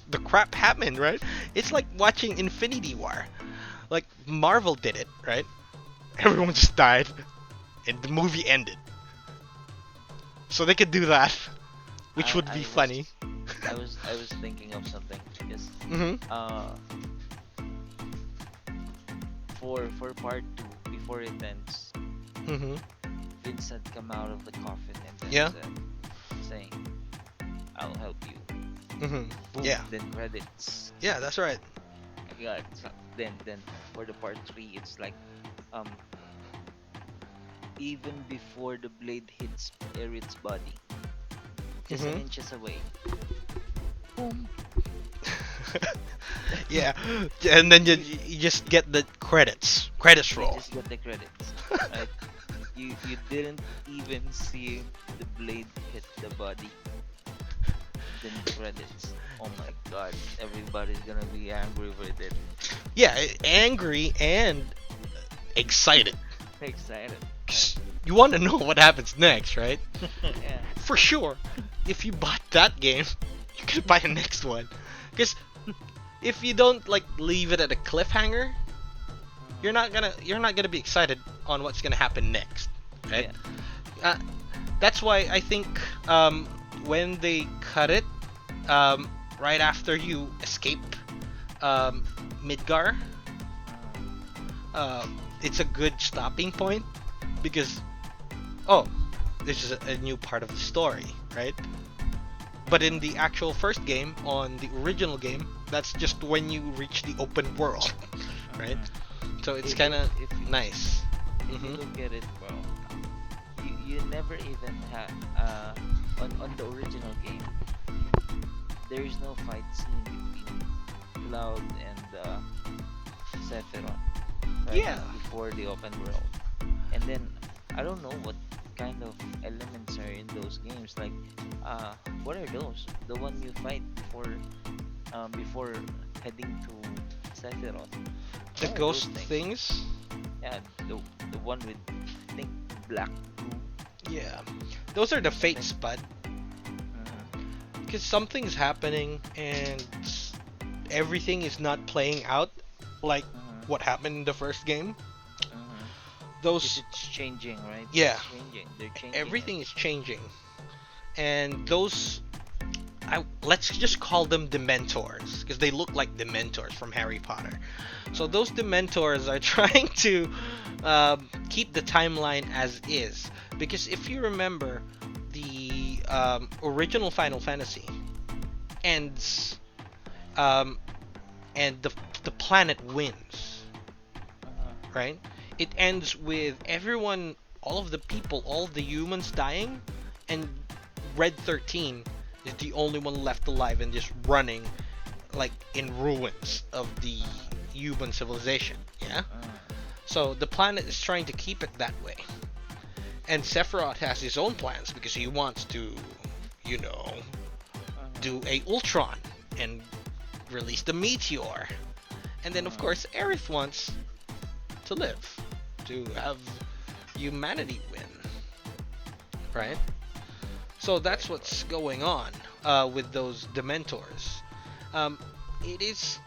the crap happened, right? It's like watching Infinity War. Like Marvel did it, right? Everyone just died, and the movie ended. So they could do that, which would be funny. I was thinking of something. Yes. Mm-hmm. For part two, before it ends, Mm-hmm. Vincent come out of the coffin and then Yeah. saying, "I'll help you." Mm-hmm. Boom, Yeah. Then credits. Yeah, that's right. Yeah. Then for the part three, it's like, um, even before the blade hits Aerith's body, just an Mhm. inches away. Boom. Yeah, and then you just get the credits. Credits You roll. just get the credits. Right? You didn't even see the blade hit the body. Then credits. Oh my god, everybody's gonna be angry with it. Yeah, angry and excited. Excited. 'Cause you want to know what happens next, right? Yeah. For sure. If you bought that game, you could buy the next one. Because if you don't like leave it at a cliffhanger, you're not gonna be excited on what's gonna happen next, right? That's why I think when they cut it right after you escape Midgar, it's a good stopping point because this is a new part of the story, right? But in the actual first game, on the original game, that's just when you reach the open world, right? So it's kind of If you- nice. If you Mhm. look at it, bro, you never even had on the original game. There is no fight scene between Cloud and Sephiroth, right? Yeah. Before the open world. And then I don't know what kind of elements are in those games. Like, what are those? The one you fight before heading to Sephiroth. The What are those ghost things? things. Yeah, the one with, I think, black goo Yeah. Those are the fates, something. bud. Mm-hmm. Because something's happening and everything is not playing out like Mm-hmm. what happened in the first game. Mm-hmm. Because Those, it's changing, right? yeah, It's changing. They're changing it. everything is changing. And those, let's just call them Dementors, because they look like Dementors from Harry Potter. So those Mm-hmm. Dementors are trying to keep the timeline as is. Because if you remember, the original Final Fantasy ends, um, and the planet wins, Uh-huh. right? It ends with everyone, all of the people, all of the humans dying, and Red 13 is the only one left alive and just running like in ruins of the Uh-huh. human civilization. Yeah. Uh-huh. So the planet is trying to keep it that way, and Sephiroth has his own plans because he wants to, you know, Uh-huh. do a Ultron and release the meteor, and then of Uh-huh. course Aerith wants to live, to have humanity win, right? So that's Right, what's right. going on with those Dementors. It is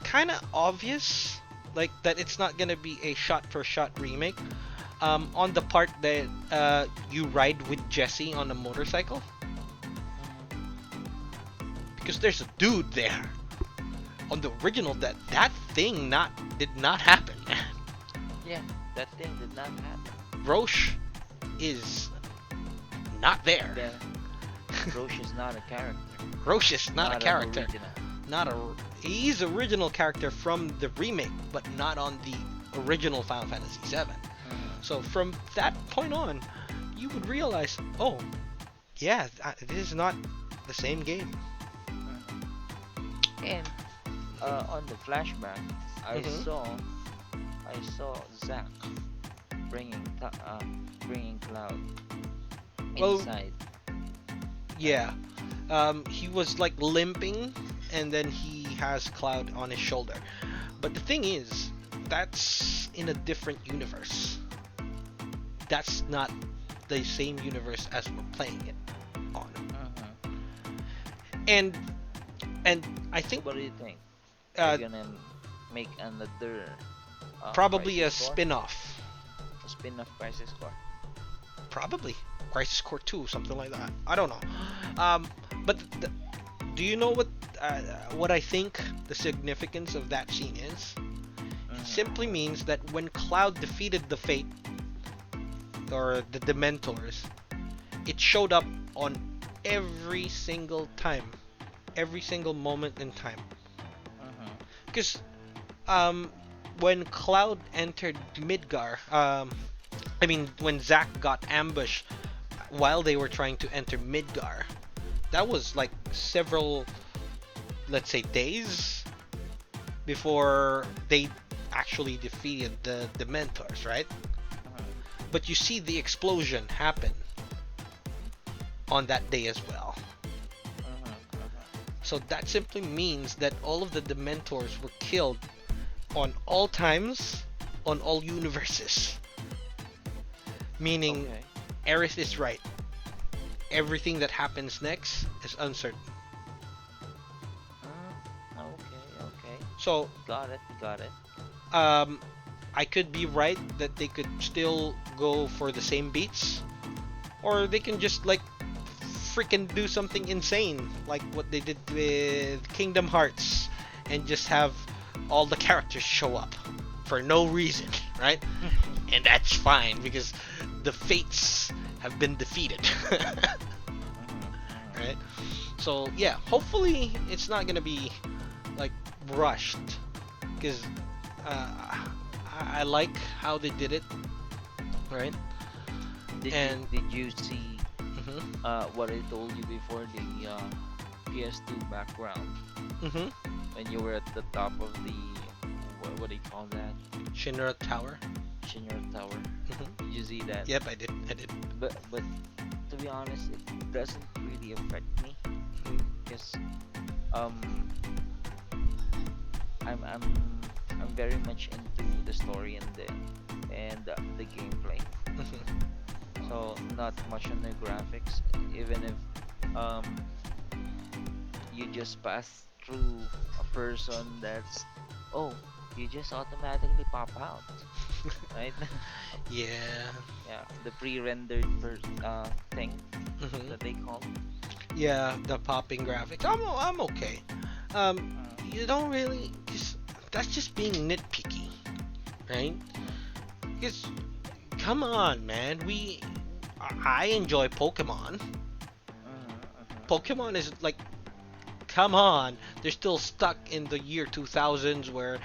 kind of obvious, like that it's not gonna be a shot-for-shot remake. On the part that you ride with Jesse on a motorcycle, Mm-hmm. because there's a dude there. On the original, that thing not did not happen. Yeah, that thing did not happen. Roche is not there. Then Roche is not a character, Roche is not a not an character. original. Not a. He's original character from the remake, but not on the original Final Fantasy VII. Mm-hmm. So from that point on, you would realize, oh, yeah, this is not the same game. Mm-hmm. And on the flashback, I Hmm. saw I saw Zack bringing Cloud Well, inside, right? yeah, he was like limping, and then he has Cloud on his shoulder. But the thing is, that's in a different universe. That's not the same universe as we're playing it on. Mm-hmm. And and I So think what do you think? They're uh, gonna make another probably a Crisis Core, spin-off. a spin-off Crisis Core. Probably Crisis Core 2, something like that. I don't know. But do you know what I think the significance of that scene is? It Mm-hmm. simply means that when Cloud defeated the Fate or the Dementors, it showed up on every single time, every single moment in time. Mm-hmm. Because um, when Cloud entered Midgar, I mean when Zack got ambushed while they were trying to enter Midgar, that was like several, let's say, days before they actually defeated the Dementors, right? Mm-hmm. But you see the explosion happen on that day as well. Mm-hmm. Mm-hmm. So that simply means that all of the Dementors were killed on all times, on all universes. Meaning, Okay. Aerith is right. Everything that happens next is uncertain. Okay. Okay. So, Got it. Got it. um, I could be right that they could still go for the same beats, or they can just like freaking do something insane, like what they did with Kingdom Hearts, and just have all the characters show up for no reason, right? And that's fine because the fates have been defeated. Mm-hmm. Right? So yeah, hopefully it's not gonna be like rushed, because I like how they did it, right? And did you see mhm, what I told you before, the PS2 background mhm, when you were at the top of the, what do you call that? Shinra Tower. Shinra Tower. Mhm. Did you see that? Yep, I did. I did. But to be honest, it doesn't really affect me Mhm, because um I'm I'm I'm very much into the story and the gameplay. mhm. So not much on the graphics. Even if um you just pass through a person that's, oh, you just automatically pop out, right? Yeah. Yeah, the pre-rendered thing Mhm. that they call. Yeah, the popping graphics. I'm okay. Mm, You don't really just that's just being nitpicky, right? mm, Because come on, man. I enjoy Pokemon. Pokemon is like, come on. They're still stuck in the year 2000s where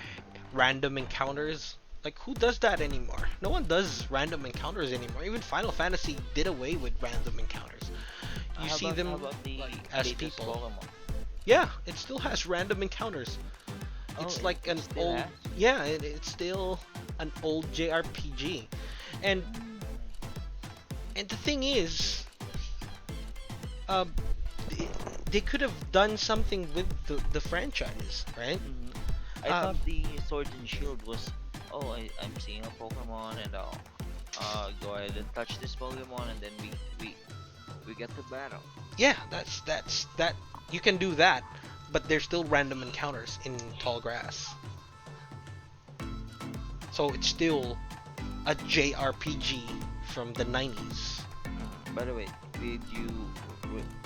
random encounters. Like, who does that anymore? No one does random encounters anymore. Even Final Fantasy did away with random encounters. You see how them about like the as latest people. Pokemon? Yeah, it still has random encounters. Oh, It's like it an still old, has. yeah, it's still an old JRPG. And Mm, the thing is, uh, they, they could have done something with the franchise, right? mm. I thought Um, the Sword and Shield was, oh, I'm seeing a Pokemon and I'll go ahead and touch this Pokemon and then we get to battle. yeah, that's that you can do that, but there's still random encounters in tall grass. So it's still a JRPG from the 90s. By the way, did you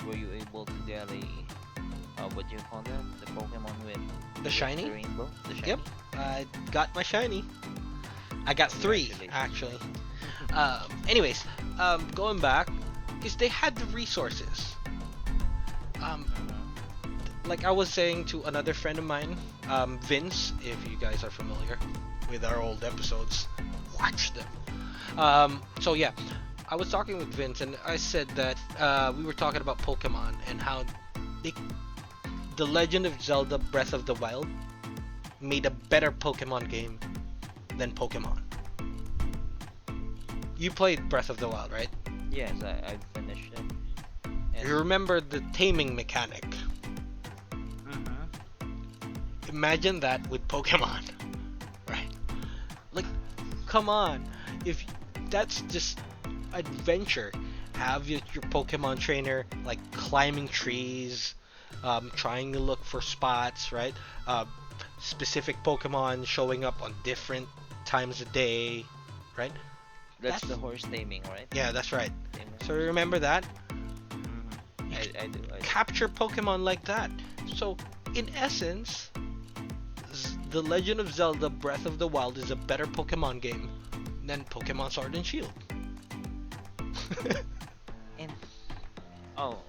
were you able to get a what do you call that? The Pokemon The with the shiny? rainbow, the Yep, shiny? I got my shiny. I got three Congratulations. actually. Anyways, going back, is they had the resources. Um, Mhm. like I was saying to another friend of mine, Vince, if you guys are familiar with our old episodes, watch them. So yeah, I was talking with Vince, and I said that we were talking about Pokemon and how they, the Legend of Zelda: Breath of the Wild made a better Pokemon game than Pokemon. You played Breath of the Wild, right? Yes, I finished it. You And remember the taming mechanic. mhm. Imagine that with Pokemon, right? Like, come on. If that's just adventure, have your Pokemon trainer like climbing trees, trying to look for spots, right? Uh, Specific Pokemon showing up on different times of day, right? That's That's the horse taming, right? yeah, that's right. Taming So horse. remember that Mhm. you could I do. capture Pokemon like that. So in essence, The Legend of Zelda: Breath of the Wild is a better Pokemon game than Pokemon Sword and Shield. And oh,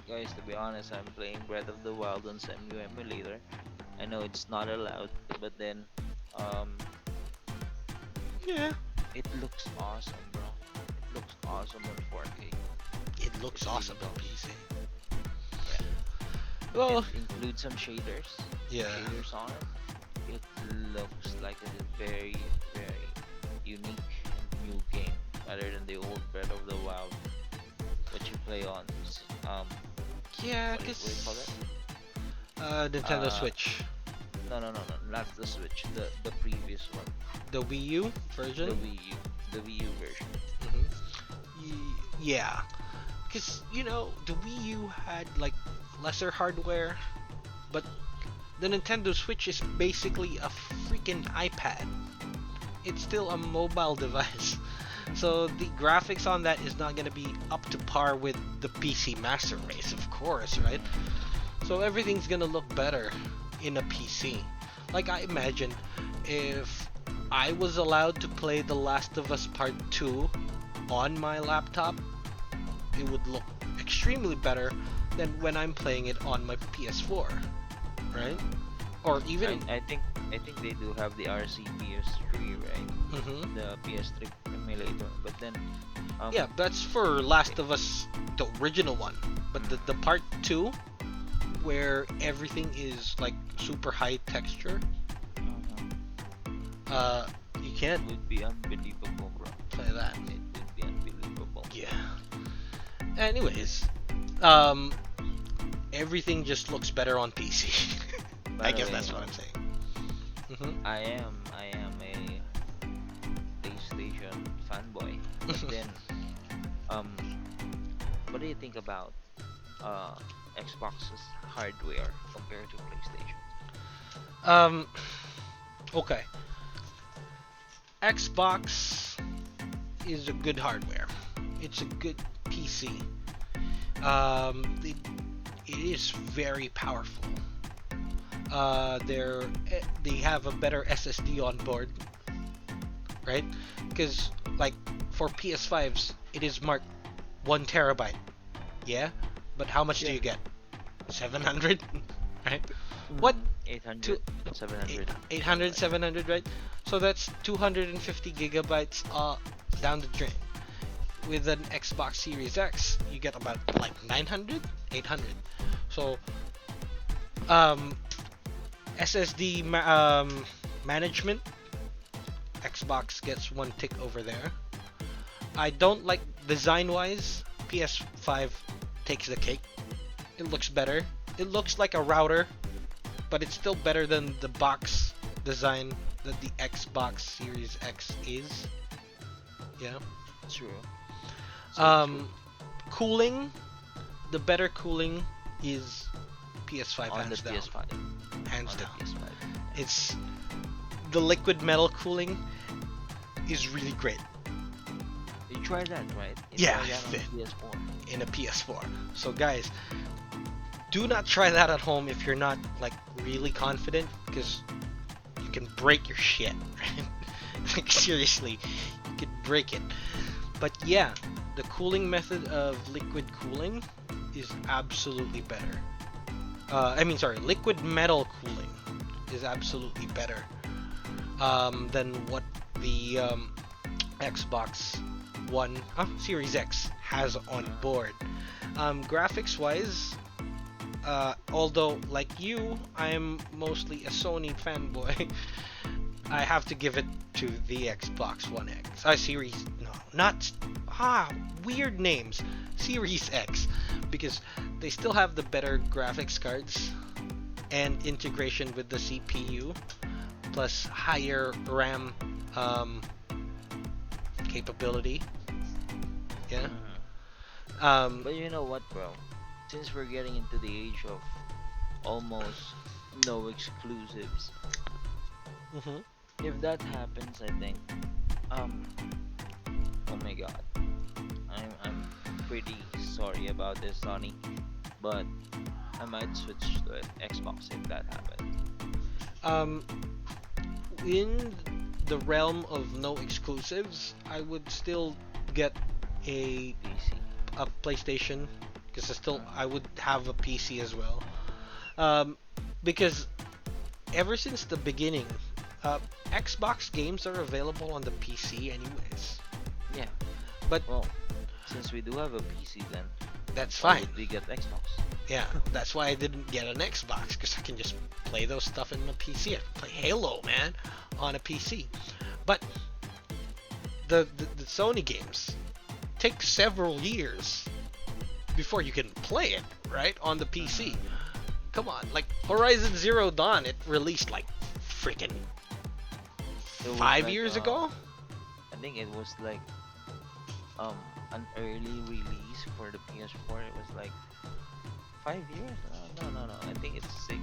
guys, to be honest, I'm playing Breath of the Wild on Semu emulator. I know it's not allowed, but then um Yeah, it looks awesome, bro. It looks awesome on 4K. it It looks really awesome on does. PC. Yeah, Well, and include some shaders, yeah, on it. It looks like a very, very unique and new game rather than the old Breath of the Wild, what you play on yeah, what do you call cause it? Nintendo Uh, Switch, no, not the Switch, the previous one, the Wii U the version. Wii U, the Wii U version. Yeah, cause the Wii U had like lesser hardware, but the Nintendo Switch is basically a freaking iPad. It's still a mobile device. So the graphics on that is not going to be up to par with the PC Master Race, of course, right? Mm, So everything's going to look better in a PC. Like I imagine if I was allowed to play The Last of Us Part 2 on my laptop, it would look extremely better than when I'm playing it on my PS4, right? mm. Or even I think they do have the RC PS3, right? mhm. The PS3 simulator. But then, Yeah, that's for Last of Us, the original one. But the part two, where everything is like super high texture, you can't it would be unbelievable, bro. play that. It would be unbelievable. Yeah. Anyways, um, everything just looks better on PC. By I the guess way, that's what I'm saying. I am a PlayStation fanboy. But then, um, what do you think about Xbox's hardware compared to PlayStation? Um, okay. Xbox is a good hardware. It's a good PC. It is very powerful. They have a better SSD on board, right? Because like for PS5s, it is marked 1 TB. Yeah, but how much do you get? 700, right? What? 800, 700. 800, 700, right? So that's 250 gigabytes down the drain. With an Xbox Series X, you get about like 900, 800. So, SSD management, Xbox gets one tick over there. I don't like design-wise. PS5 takes the cake. It looks better. It looks like a router, but it's still better than the box design that the Xbox Series X is. Yeah. True. Cooling, the better cooling is PS5 On the hands down. PS5. Hands On the down. PS5. It's the liquid metal cooling is really great You tried that, right? Yeah, tried that I on PS4. in a PS4. So guys, do not try that at home if you're not like really confident, because you can break your shit. Right? Like seriously, you could break it. But yeah, the cooling method of liquid cooling is absolutely better. Liquid metal cooling is absolutely better than what the Xbox One Series X has on board. Graphics-wise, although like you, I'm mostly a Sony fanboy. I have to give it to the Xbox One X. Series, no, not weird names. Series X, because they still have the better graphics cards and integration with the CPU, plus higher RAM capability. Yeah. But you know what, bro? Since we're getting into the age of almost no exclusives, Mhm. if that happens, I think, oh my god, I'm pretty sorry about this, Sonny, but I might switch to Xbox if that happens. Um, in the realm of no exclusives, I would still get a PC. a PlayStation, because I would have a PC as well. Because ever since the beginning, Xbox games are available on the PC anyways. Yeah. But Well, since we do have a PC, then that's why fine. would we get Xbox? Yeah, that's why I didn't get an Xbox, because I can just play those stuff in the PC. I can play Halo, man, on a PC. But the Sony games take several years before you can play it, right, on the PC. Come on, like Horizon Zero Dawn, it released like freaking It was 5 years ago. I think it was like an early release for the PS4. It was like 5 years. No. I think it's 6.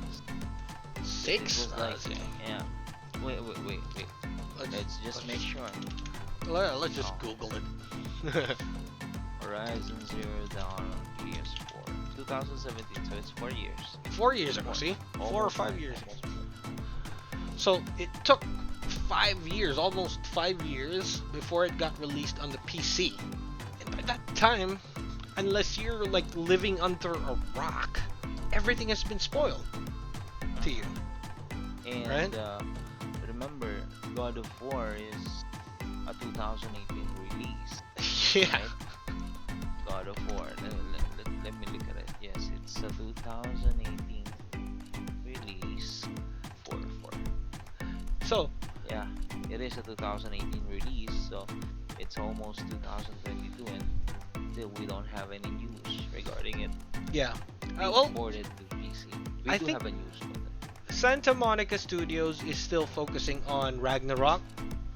It 6? was like Okay. yeah. Wait. Let's just make sure. Let's just No. Google it. Horizon Zero Dawn on PS4, 2017. So it's 4 years. 4 years ago, see? 4 or Almost 5 five, years. almost five. So it took 5 years, almost 5 years, before it got released on the PC. And by that time, unless you're like living under a rock, everything has been spoiled to you. And Right? remember, God of War is a 2018 release, Yeah. right? God of War. Let me look at it. Yes, it's a 2018 release for So, yeah, it is a 2018 release, so it's almost 2022, and still we don't have any news regarding it yeah. being Well, ported to PC. We I do think have a news for that. Santa Monica Studios is still focusing on Ragnarok.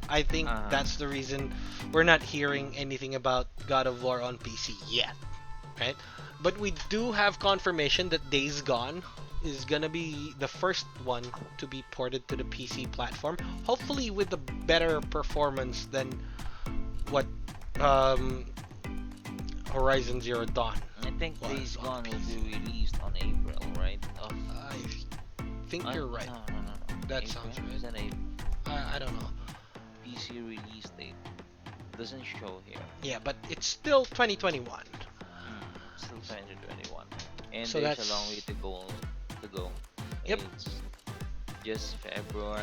I think Uh, that's the reason we're not hearing anything about God of War on PC yet, right? But we do have confirmation that Days Gone is gonna be the first one to be ported to the PC platform. Hopefully with a better performance than what um, Horizon Zero Dawn I think was Days on Gone the will PC. be released on April, right? Of I think you're right. no. That April? sounds Is right. that a I don't know. PC release date? Doesn't show here. Yeah, but it's still 2021. Still 2021, and So there's a long way that's to go. To go. yep. It's just February,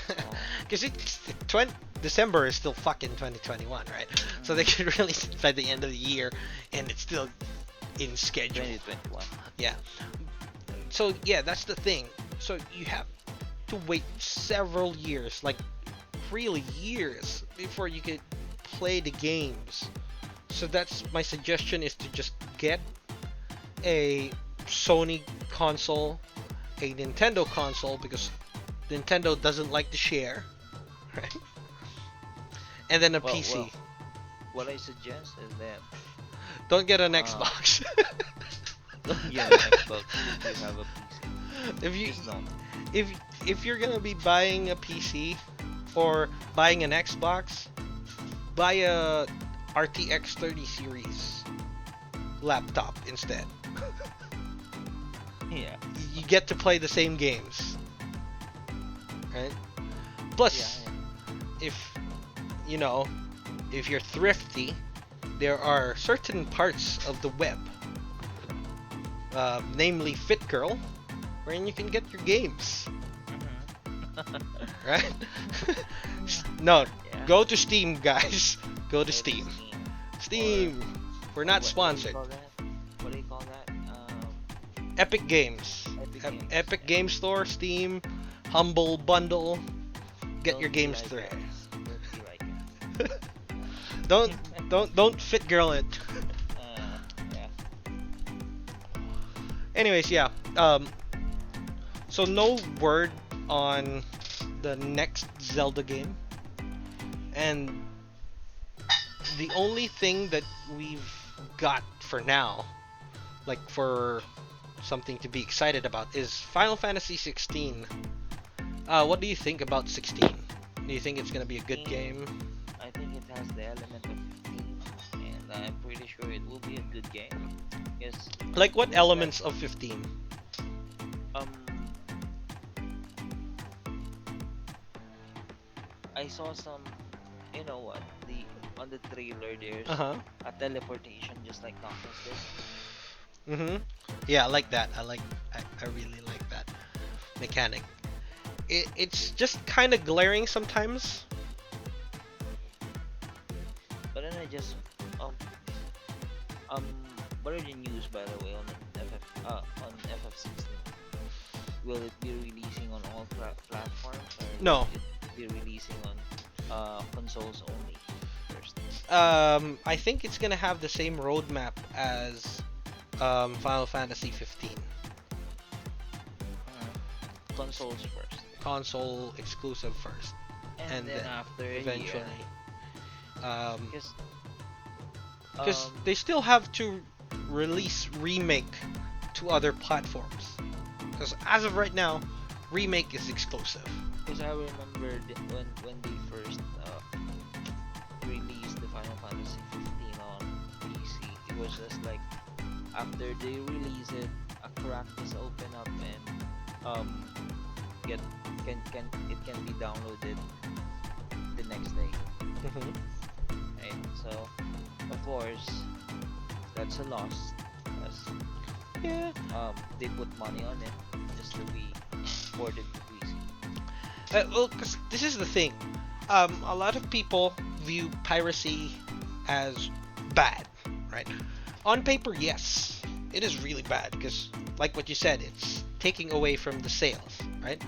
so Because it's 20 December is still fucking 2021, right? So they can release it by the end of the year, and it's still in schedule. 2021. Yeah. So yeah, that's the thing. So you have to wait several years, like really years, before you can play the games. So that's my suggestion is to just get a Sony console, a Nintendo console because Nintendo doesn't like to share, right? And then a Well, PC. what I suggest is that Don't get an uh, Xbox. don't get an Xbox if you have a PC. if you Just don't. if if you're gonna be buying a PC or buying an Xbox, buy a RTX 30 series laptop instead. Yeah. You get to play the same games, right? Yeah. Plus, if you know, if you're thrifty, there are certain parts of the web, namely FitGirl, wherein you can get your games, right? No, Yeah. go to Steam, guys. Go to Go Steam. Steam. Steam. We're not sponsored. What do you call that? Epic Games. Epic Games. Epic Yeah. Game Store, Steam, Humble Bundle. Get Don't your be games like there. us. Don't be like us. Don't fit girl it. Yeah. Anyways, yeah. So no word on the next Zelda game, and the only thing that we've got for now, like for something to be excited about, is Final Fantasy 16. What do you think about 16? Do you think it's gonna be a good game? I think it has the element of 15, and I'm pretty sure it will be a good game. Yes. Like what Just elements of 15? um, I saw some. You know what? On the trailer there's Uh-huh. a teleportation just like Knuckles did. Mm-hmm. Yeah, I like that. I really like that mechanic. It's just kind of glaring sometimes. But then I just um um what are the news by the way on FF16? Will it be releasing on all platforms, or No. will it be releasing on consoles only first? I think it's gonna have the same roadmap as Final Fantasy 15. Consoles first, Console exclusive first, and then after a eventually. year, Because they still have to release Remake to other platforms. Because as of right now, Remake is exclusive. because I remember when they first released the Final Fantasy 15 on PC, it was just like after they release it, a crack is open up and get it can be downloaded the next day, Mm-hmm. right? So of course that's a loss, as Yeah. they put money on it just to be ported to PC. Well, because this is the thing. A lot of people view piracy as bad, right? On paper, yes, it is really bad because, like what you said, it's taking away from the sales, right?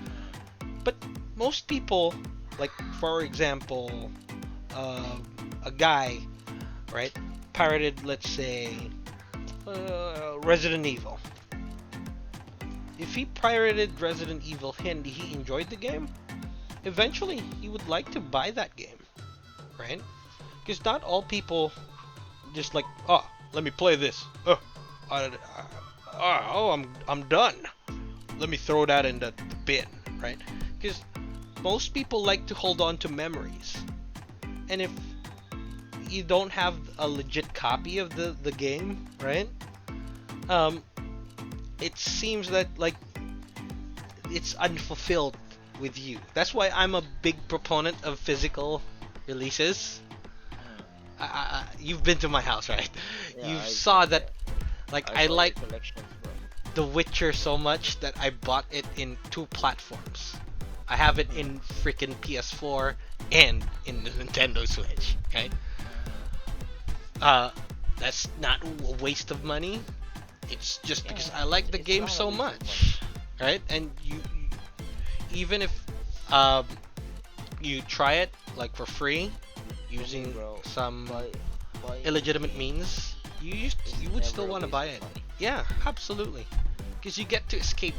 But most people, like for example, uh, a guy, right, pirated, let's say, Resident Evil. If he pirated Resident Evil and he enjoyed the game, eventually he would like to buy that game, right? Because not all people just like, oh, let me play this. I'm done. Let me throw that in the bin, right? Because most people like to hold on to memories, and if you don't have a legit copy of the game, right? Um, it seems that like it's unfulfilled with you. That's why I'm a big proponent of physical releases. You've been to my house, right? Yeah, You I saw that. Like I I saw like your collections, bro. The Witcher so much that I bought it in two platforms. I have it in freaking PS4 and in the Nintendo Switch. Okay. Uh, that's not a waste of money. It's just because I like the It's game not a so waste of much, right? And even if um, you try it like for free using bro. some Buying illegitimate games means, is you would never still a want to waste buy of it. money. Yeah, absolutely. Because you get to escape,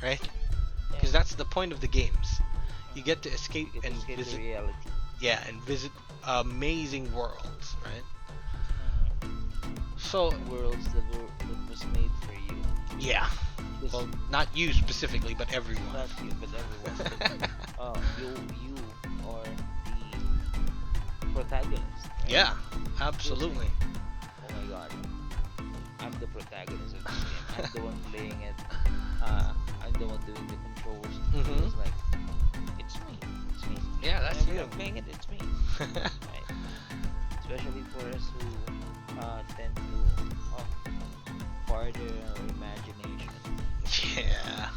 right? Because Yeah, that's the point of the games. You get to escape you get and to escape the visit, reality. yeah, and visit amazing worlds, right? So, Worlds that was made for you. yeah. Just Well, not you specifically, but everyone. not you, but everyone. You are the protagonist. Right? Yeah, absolutely. Oh my god, I'm the protagonist of this game. I'm the one playing it. I'm the one doing the controls. Mhm. It's like it's me. It's me. Yeah, that's Whenever you. I'm playing it, it's me. Right? Especially for us who tend to further our imagination. Yeah,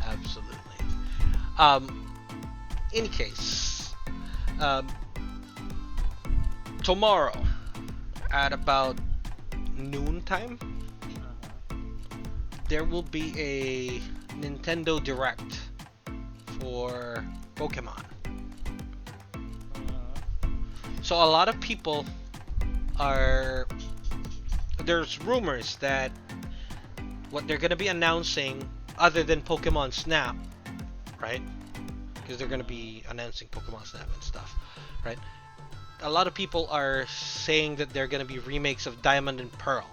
absolutely. Um, in case, um, tomorrow at about noontime, Uh-huh. there will be a Nintendo Direct for Pokemon. Uh-huh. So a lot of people are there's rumors that what they're gonna be announcing, other than Pokemon Snap, right? Because they're gonna be announcing Pokemon Snap and stuff, right? A lot of people are saying that they're gonna be remakes of Diamond and Pearl.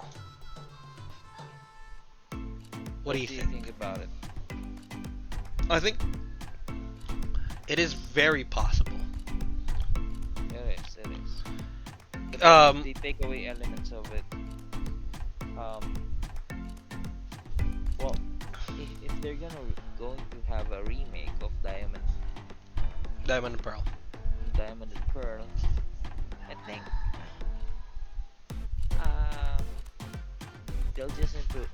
What do you think? think about it? I think it is very possible. It is. But Um, they take away elements of it. Um, well, if they're going to have a remake of Diamond and Pearl. Diamond and Pearl, I think um, they'll just improve.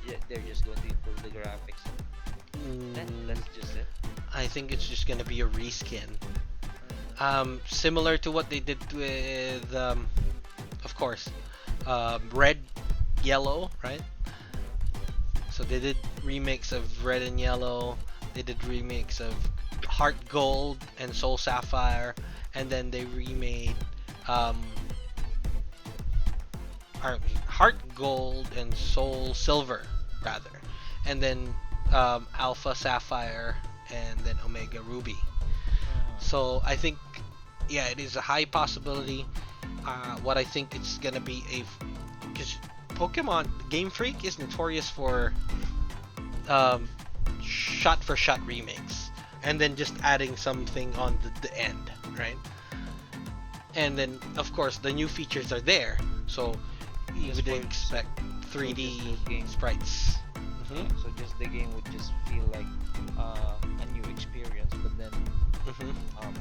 Yeah, they're just going to improve the graphics. That's just it. I think it's just gonna be a reskin. Similar to what they did with, of course, Red, Yellow, right? So they did remakes of Red and Yellow. They did remakes of Heart Gold and Soul Sapphire, and then they remade Heart Gold and Soul Silver, rather, and then Alpha Sapphire and then Omega Ruby. So I think, yeah, it is a high possibility. What I think it's gonna be because Pokemon Game Freak is notorious for shot-for-shot remakes, and then just adding something on the end, right? And then of course the new features are there, so you Just would for- expect so 3D just the game. sprites. Yeah, so just the game would just feel like a new experience, but then um,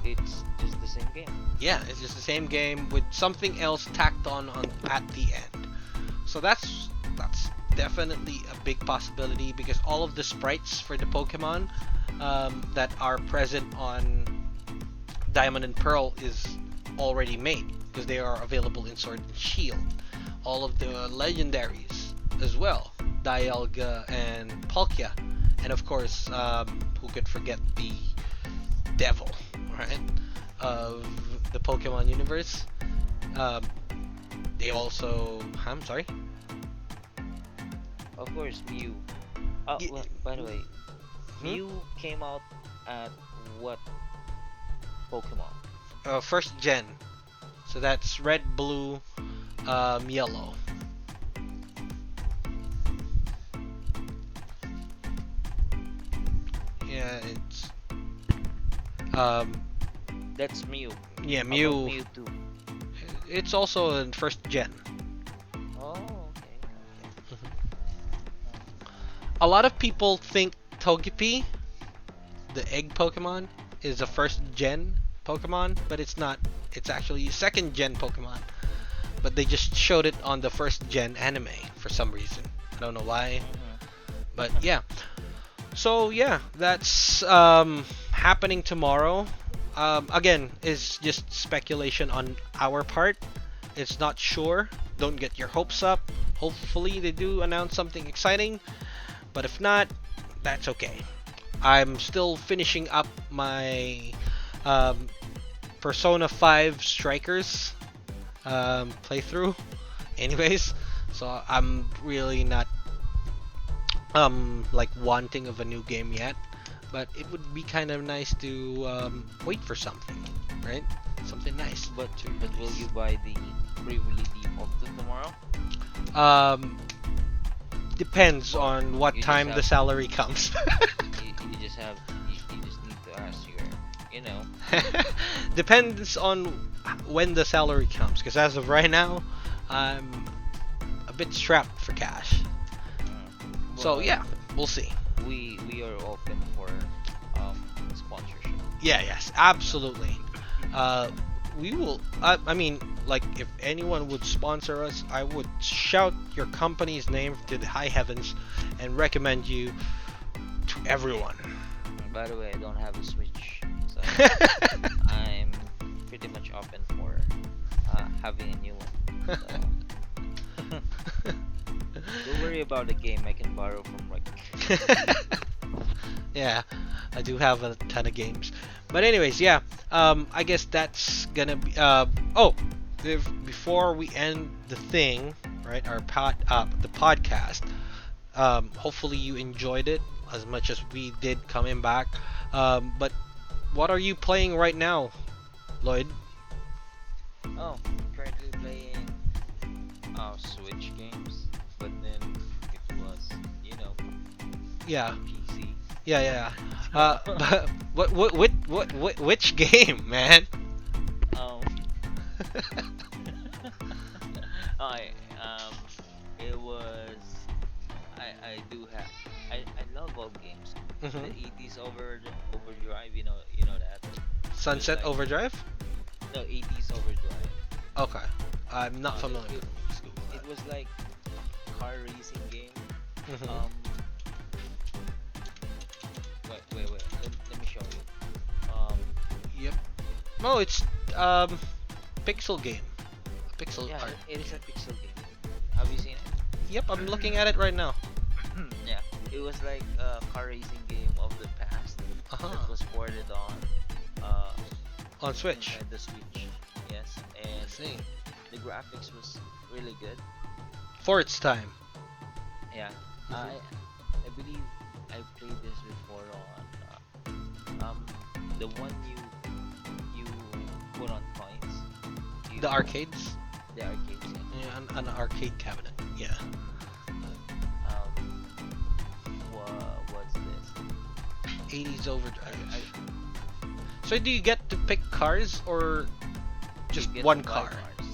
it's just the same game. Yeah, it's just the same game with something else tacked on at the end. So that's definitely a big possibility because all of the sprites for the Pokemon that are present on Diamond and Pearl is already made because they are available in Sword and Shield. All of the legendaries as well, Dialga and Palkia, and of course, who could forget the Devil, right? Of the Pokemon universe. Um, they also, I'm sorry. Of course, Mew. Oh, Y- well, by the way, hmm? Mew came out at what Pokemon? First gen. So that's red, blue, yellow. Yeah, it's um, That's Mew. yeah, How about Mew. Mewtwo? It's also in first gen. Oh, okay, okay. A lot of people think Togepi, the egg Pokemon, is a first gen Pokemon, but it's not. It's actually a second gen Pokemon. But they just showed it on the first gen anime for some reason. I don't know why, but yeah. So yeah, that's happening tomorrow. Again, it's just speculation on our part. It's not sure. Don't get your hopes up. Hopefully they do announce something exciting, but if not, that's okay. I'm still finishing up my um, Persona 5 Strikers playthrough. Anyways, so I'm really not like wanting of a new game yet, but it would be kind of nice to wait for something, right? Something nice. But will you buy the pre-release default tomorrow? Um, depends Or on what you just time the have salary comes. you just have you just need to ask your you know. Depends on when the salary comes, because as of right now, I'm a bit strapped for cash. So But yeah, we'll see. we are open for sponsorship. Yeah, yes, absolutely. Uh, we will. I mean, like, if anyone would sponsor us, I would shout your company's name to the high heavens and recommend you to everyone. By the way, I don't have a Switch, so I'm pretty much open for having a new one. So don't worry about the game. I can borrow from Rick. Yeah, I do have a ton of games. But anyways, yeah. I guess that's gonna be. Oh, before we end the thing, right? The podcast. Hopefully you enjoyed it as much as we did coming back. But what are you playing right now, Lloyd? Oh, currently playing Switch games, but then it was Yeah, PC. yeah, yeah. But which game, man? Um, I it was I do have I love all games. The Mhm. 80s overdrive, you know that. It was Sunset like Overdrive? no 80s overdrive. Okay, I'm not It, familiar it, with Google it was like car racing game. that. Mhm. Um, wait. Let me show you. Yep. Oh, it's um pixel game. Pixel Yeah, art. it is a pixel game. Have you seen it? Yep, I'm looking at it right now. Yeah, it was like a car racing game of the past Uh-huh. that was ported on uh On Switch. inside the Switch. Yes, I and see. the graphics was really good. For its time. Yeah, Mhm. I believe I played this before on the one you put on coins. You, The arcades. the arcades. Yeah. Yeah, an arcade cabinet. Yeah. Um, what's this? 80s I, Overdrive. So do you get to pick cars or you just get one to buy car? cars.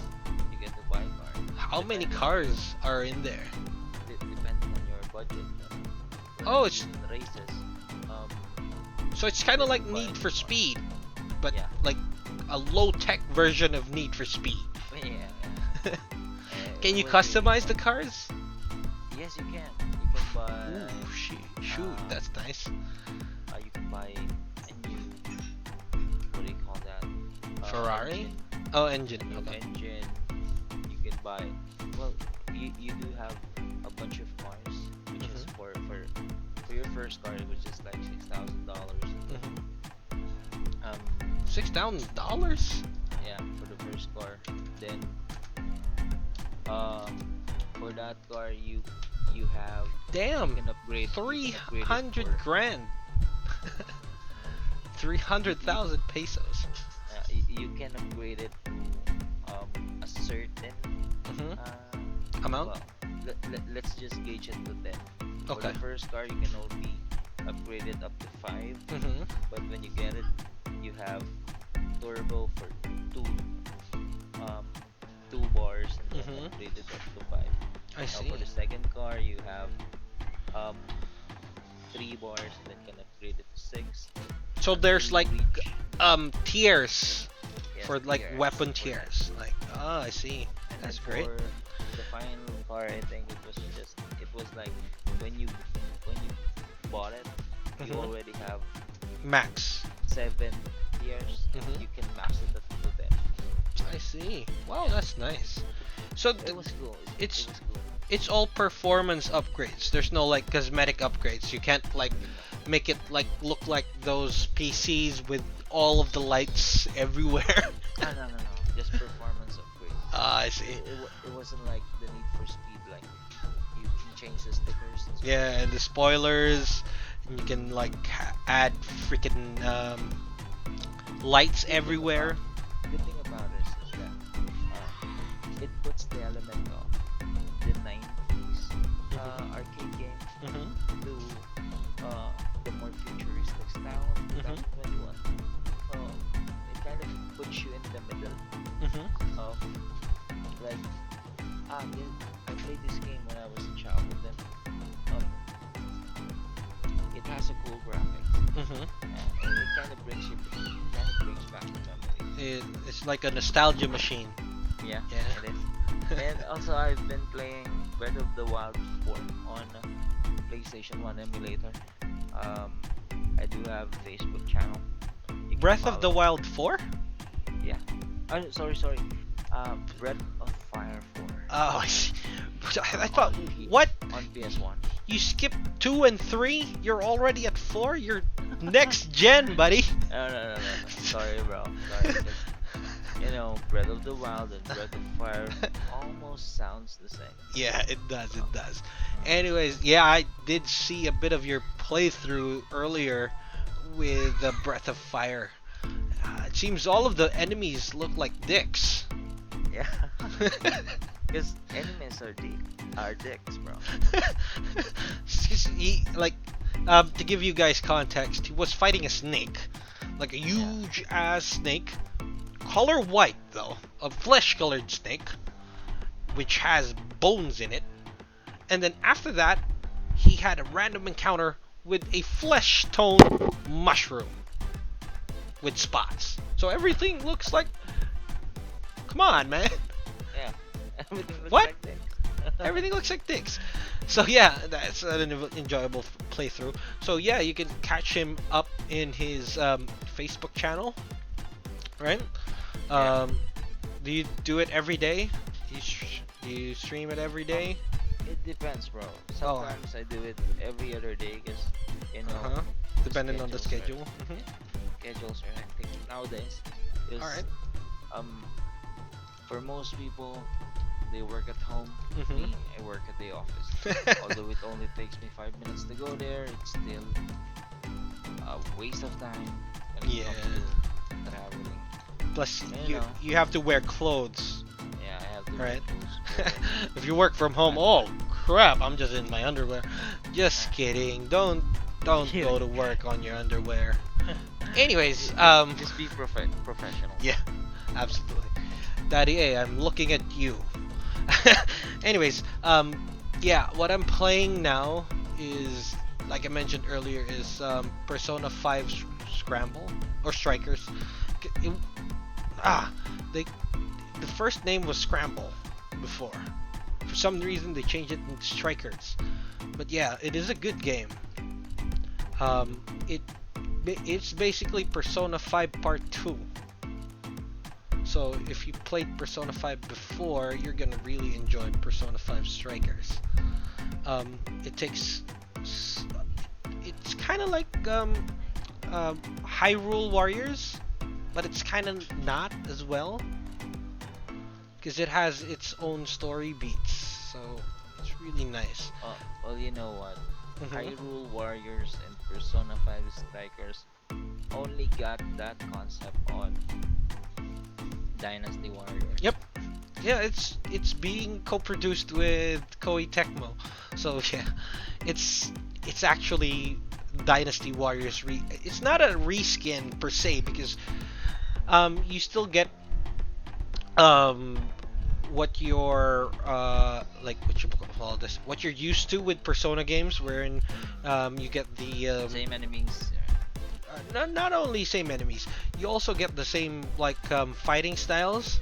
You get to buy cars. How many Depending- cars are in there? Depending on your budget. Oh, it's- in races. Um, So it's kind of you like can buy Need any for car. Speed, but Yeah. like a low-tech version of Need for Speed. yeah. Can you It was really customize the fun. cars? Yes, you can. You can buy. Ooh, shoot, that's nice. You can buy a new. What do you call that? Ferrari? engine, Oh, engine. a new Okay. engine. You can buy. Well, you do have a bunch of cars, which is Mhm. for your first car, it was just like $6,000. Mhm. Um, $6,000? yeah, for the first car. Then um, for that car, you have you Damn. can upgrade. You can Three upgrade it hundred for. grand. Mhm. Three You, hundred you thousand pesos. you can upgrade it to a certain Mhm. uh, Amount? well let's just gauge it to 10. For Okay. the first car you can only upgrade it up to 5, Mhm. but when you get it you have turbo for 2 um 2 bars and then Mhm. upgrade it up to 5. I Now see. for the second car you have um 3 bars and then can upgrade it to 6 So until there's you like reach. tiers Yes, for like tiers weapon for that. tiers. Like, oh, I see. And then That's great. for the final car, I think it was like when when you bought it, you Mhm. already have Max. 7 years, and Mhm. you can max it up to 10. I see. Wow, Yeah, that's nice. So it was cool. It it's was cool. it's all performance upgrades. There's no like cosmetic upgrades. You can't like make it like look like those PCs with all of the lights everywhere. Ah, no, no, no, just performance upgrades. Ah, I see. It wasn't like the Need for Speed, like you can change the stickers and stuff. Yeah, and the spoilers. You can like add freaking lights Good thing everywhere. about good thing about it is that it puts the element of the 90s Mhm. arcade game Mhm. to uh, the more futuristic style of Mhm. 2021. So it kind of puts you in the middle Mhm. of like, yeah, I played this game when I was a child, and then um, it has a cool graphics, Mhm. and it kind of brings back the memories. It's like a nostalgia machine. Yeah, it is. Yeah. And also, I've been playing Breath of the Wild 4 on PlayStation 1 emulator. Um, I do have a Facebook channel. You can Breath of the follow. Wild 4? Yeah. Oh, sorry, sorry. Breath of Fire 4 Oh, I see. I thought, on what? on PS1. You skipped 2 and 3? You're already at 4? You're next gen, buddy. No, no, no, no, no. Sorry, bro. Sorry, because Breath of the Wild and Breath of Fire almost sounds the same. Yeah, it does, Oh, it does. Anyways, yeah, I did see a bit of your playthrough earlier with the Breath of Fire. It seems all of the enemies look like dicks. yeah. Because enemies are dicks, bro. Like, to give you guys context, he was fighting a snake, like a Yeah. huge ass snake, color white though, a flesh-colored snake, which has bones in it. And then after that, he had a random encounter with a flesh-toned mushroom with spots. So everything looks like, come on, man. Yeah. Everything looks What? like dicks. Everything looks like dicks. So yeah, that's an enjoyable playthrough. So yeah, you can catch him up in his Facebook channel, right? Yeah. Do you do it every day? You stream it every day? It depends, bro. Oh, Sometimes I do it every other day because uh-huh. the Depending on the schedules schedule. Mhm. schedules are hectic nowadays. All Because right. um, for most people, they work at home. Mhm. Me, I work at the office. Although it only takes me 5 minutes to go there, it's still a waste of time when it Yeah. comes to traveling. Plus, And, you have to wear clothes, yeah, I have to right? wear clothes. If you work from home, oh crap! I'm just in my underwear. Just kidding. Don't go to work on your underwear. Anyways, Just be professional. yeah, absolutely. Daddy A, I'm looking at you. Anyways, yeah, what I'm playing now is, like I mentioned earlier, is Persona 5 Scramble or Strikers. It- ah, they the first name was Scramble before. For some reason, they changed it into Strikers. But yeah, it is a good game. Um, it it's basically Persona 5 Part 2. So if you played Persona 5 before, you're gonna really enjoy Persona 5 Strikers. It takes, it's kind of like Hyrule Warriors, but it's kind of not as well, because it has its own story beats. So it's really nice. Well, you know what? Mhm. Hyrule Warriors and Persona 5 Strikers only got that concept on Dynasty Warriors. Yep. Yeah, it's being co-produced with Koei Tecmo, so yeah, it's actually Dynasty Warriors. It's not a reskin per se because you still get um what you're like what you call this, what you're used to with Persona games, wherein you get the Same enemies. not only same enemies, you also get the same like fighting styles.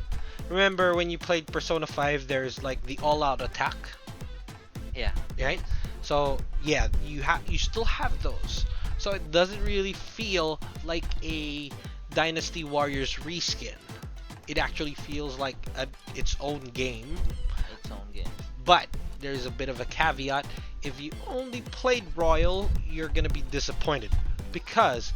Remember when you played Persona 5, there's like the all-out attack, Yeah. right? So yeah, you still have those. So it doesn't really feel like a Dynasty Warriors reskin. It actually feels like its own game. Its own game. But there's a bit of a caveat. If you only played Royal, you're gonna be disappointed because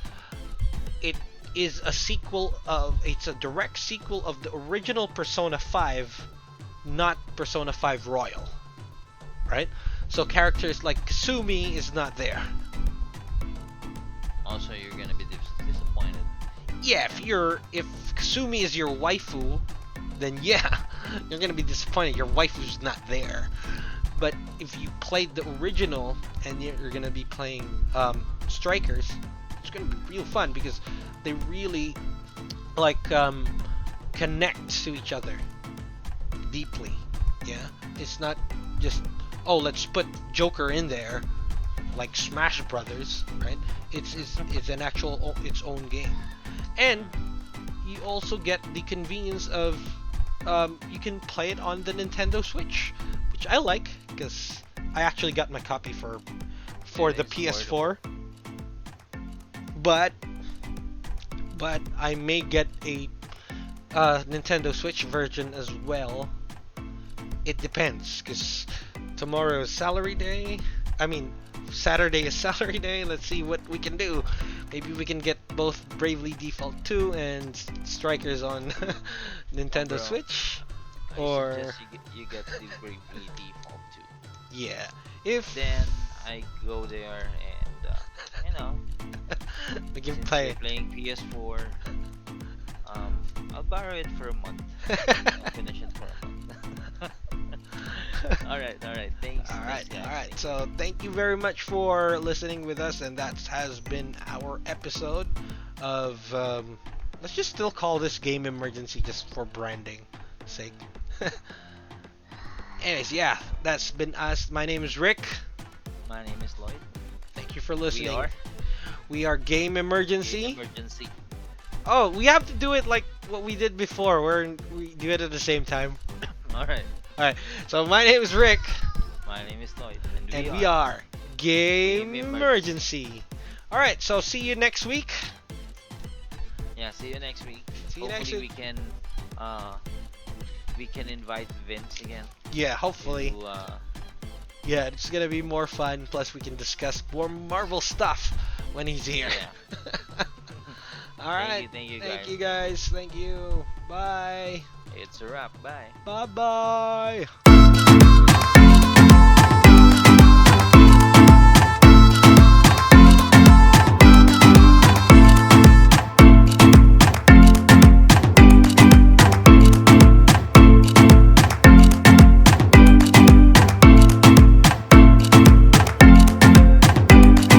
it is a sequel of it's a direct sequel of the original Persona 5, not Persona 5 Royal. Right? So characters like Kasumi is not there. Also, you're gonna be disappointed. Yeah, if Kasumi is your waifu, then yeah, you're gonna be disappointed. Your waifu's not there. But if you played the original and you're gonna be playing Strikers, it's gonna be real fun because they really like connect to each other deeply. Yeah, it's not just let's put Joker in there like Smash Brothers, right? It's an actual its own game, and you also get the convenience of you can play it on the Nintendo Switch, which I like because I actually got my copy for the It's PS4, but I may get a Nintendo Switch version as well. It depends, because tomorrow is salary day. I mean, Saturday is salary day. Let's see what we can do. Maybe we can get both Bravely Default 2 and Strikers on Nintendo Bro, Switch. I Or suggest you get the Bravely Default too. yeah, if Then I go there and we can since play. you're playing PS4, I'll borrow it for a month. I'll finish it for a month. Alright, thanks. All right, Thanks, guys. all right. Thank So thank you very much for listening with us, and that has been our episode of. Let's just still call this Game Emergency just for branding sake. Anyways, yeah, that's been us. My name is Rick. My name is Lloyd. Thank you for listening. We are We are Game Emergency. Emergency. Oh, we have to do it like what we did before, where we do it at the same time. Alright. All right. So my name is Rick. My name is Lloyd. And we are Game Game Emergency. All right, so see you next week. Yeah, see you next week. See you next Hopefully week. we can invite Vince again. Yeah, hopefully. To, Yeah, it's gonna be more fun. Plus, we can discuss more Marvel stuff when he's here. yeah. All right. Thank you, Thank guys. you guys. Thank you. Bye. It's a wrap. Bye. Bye bye.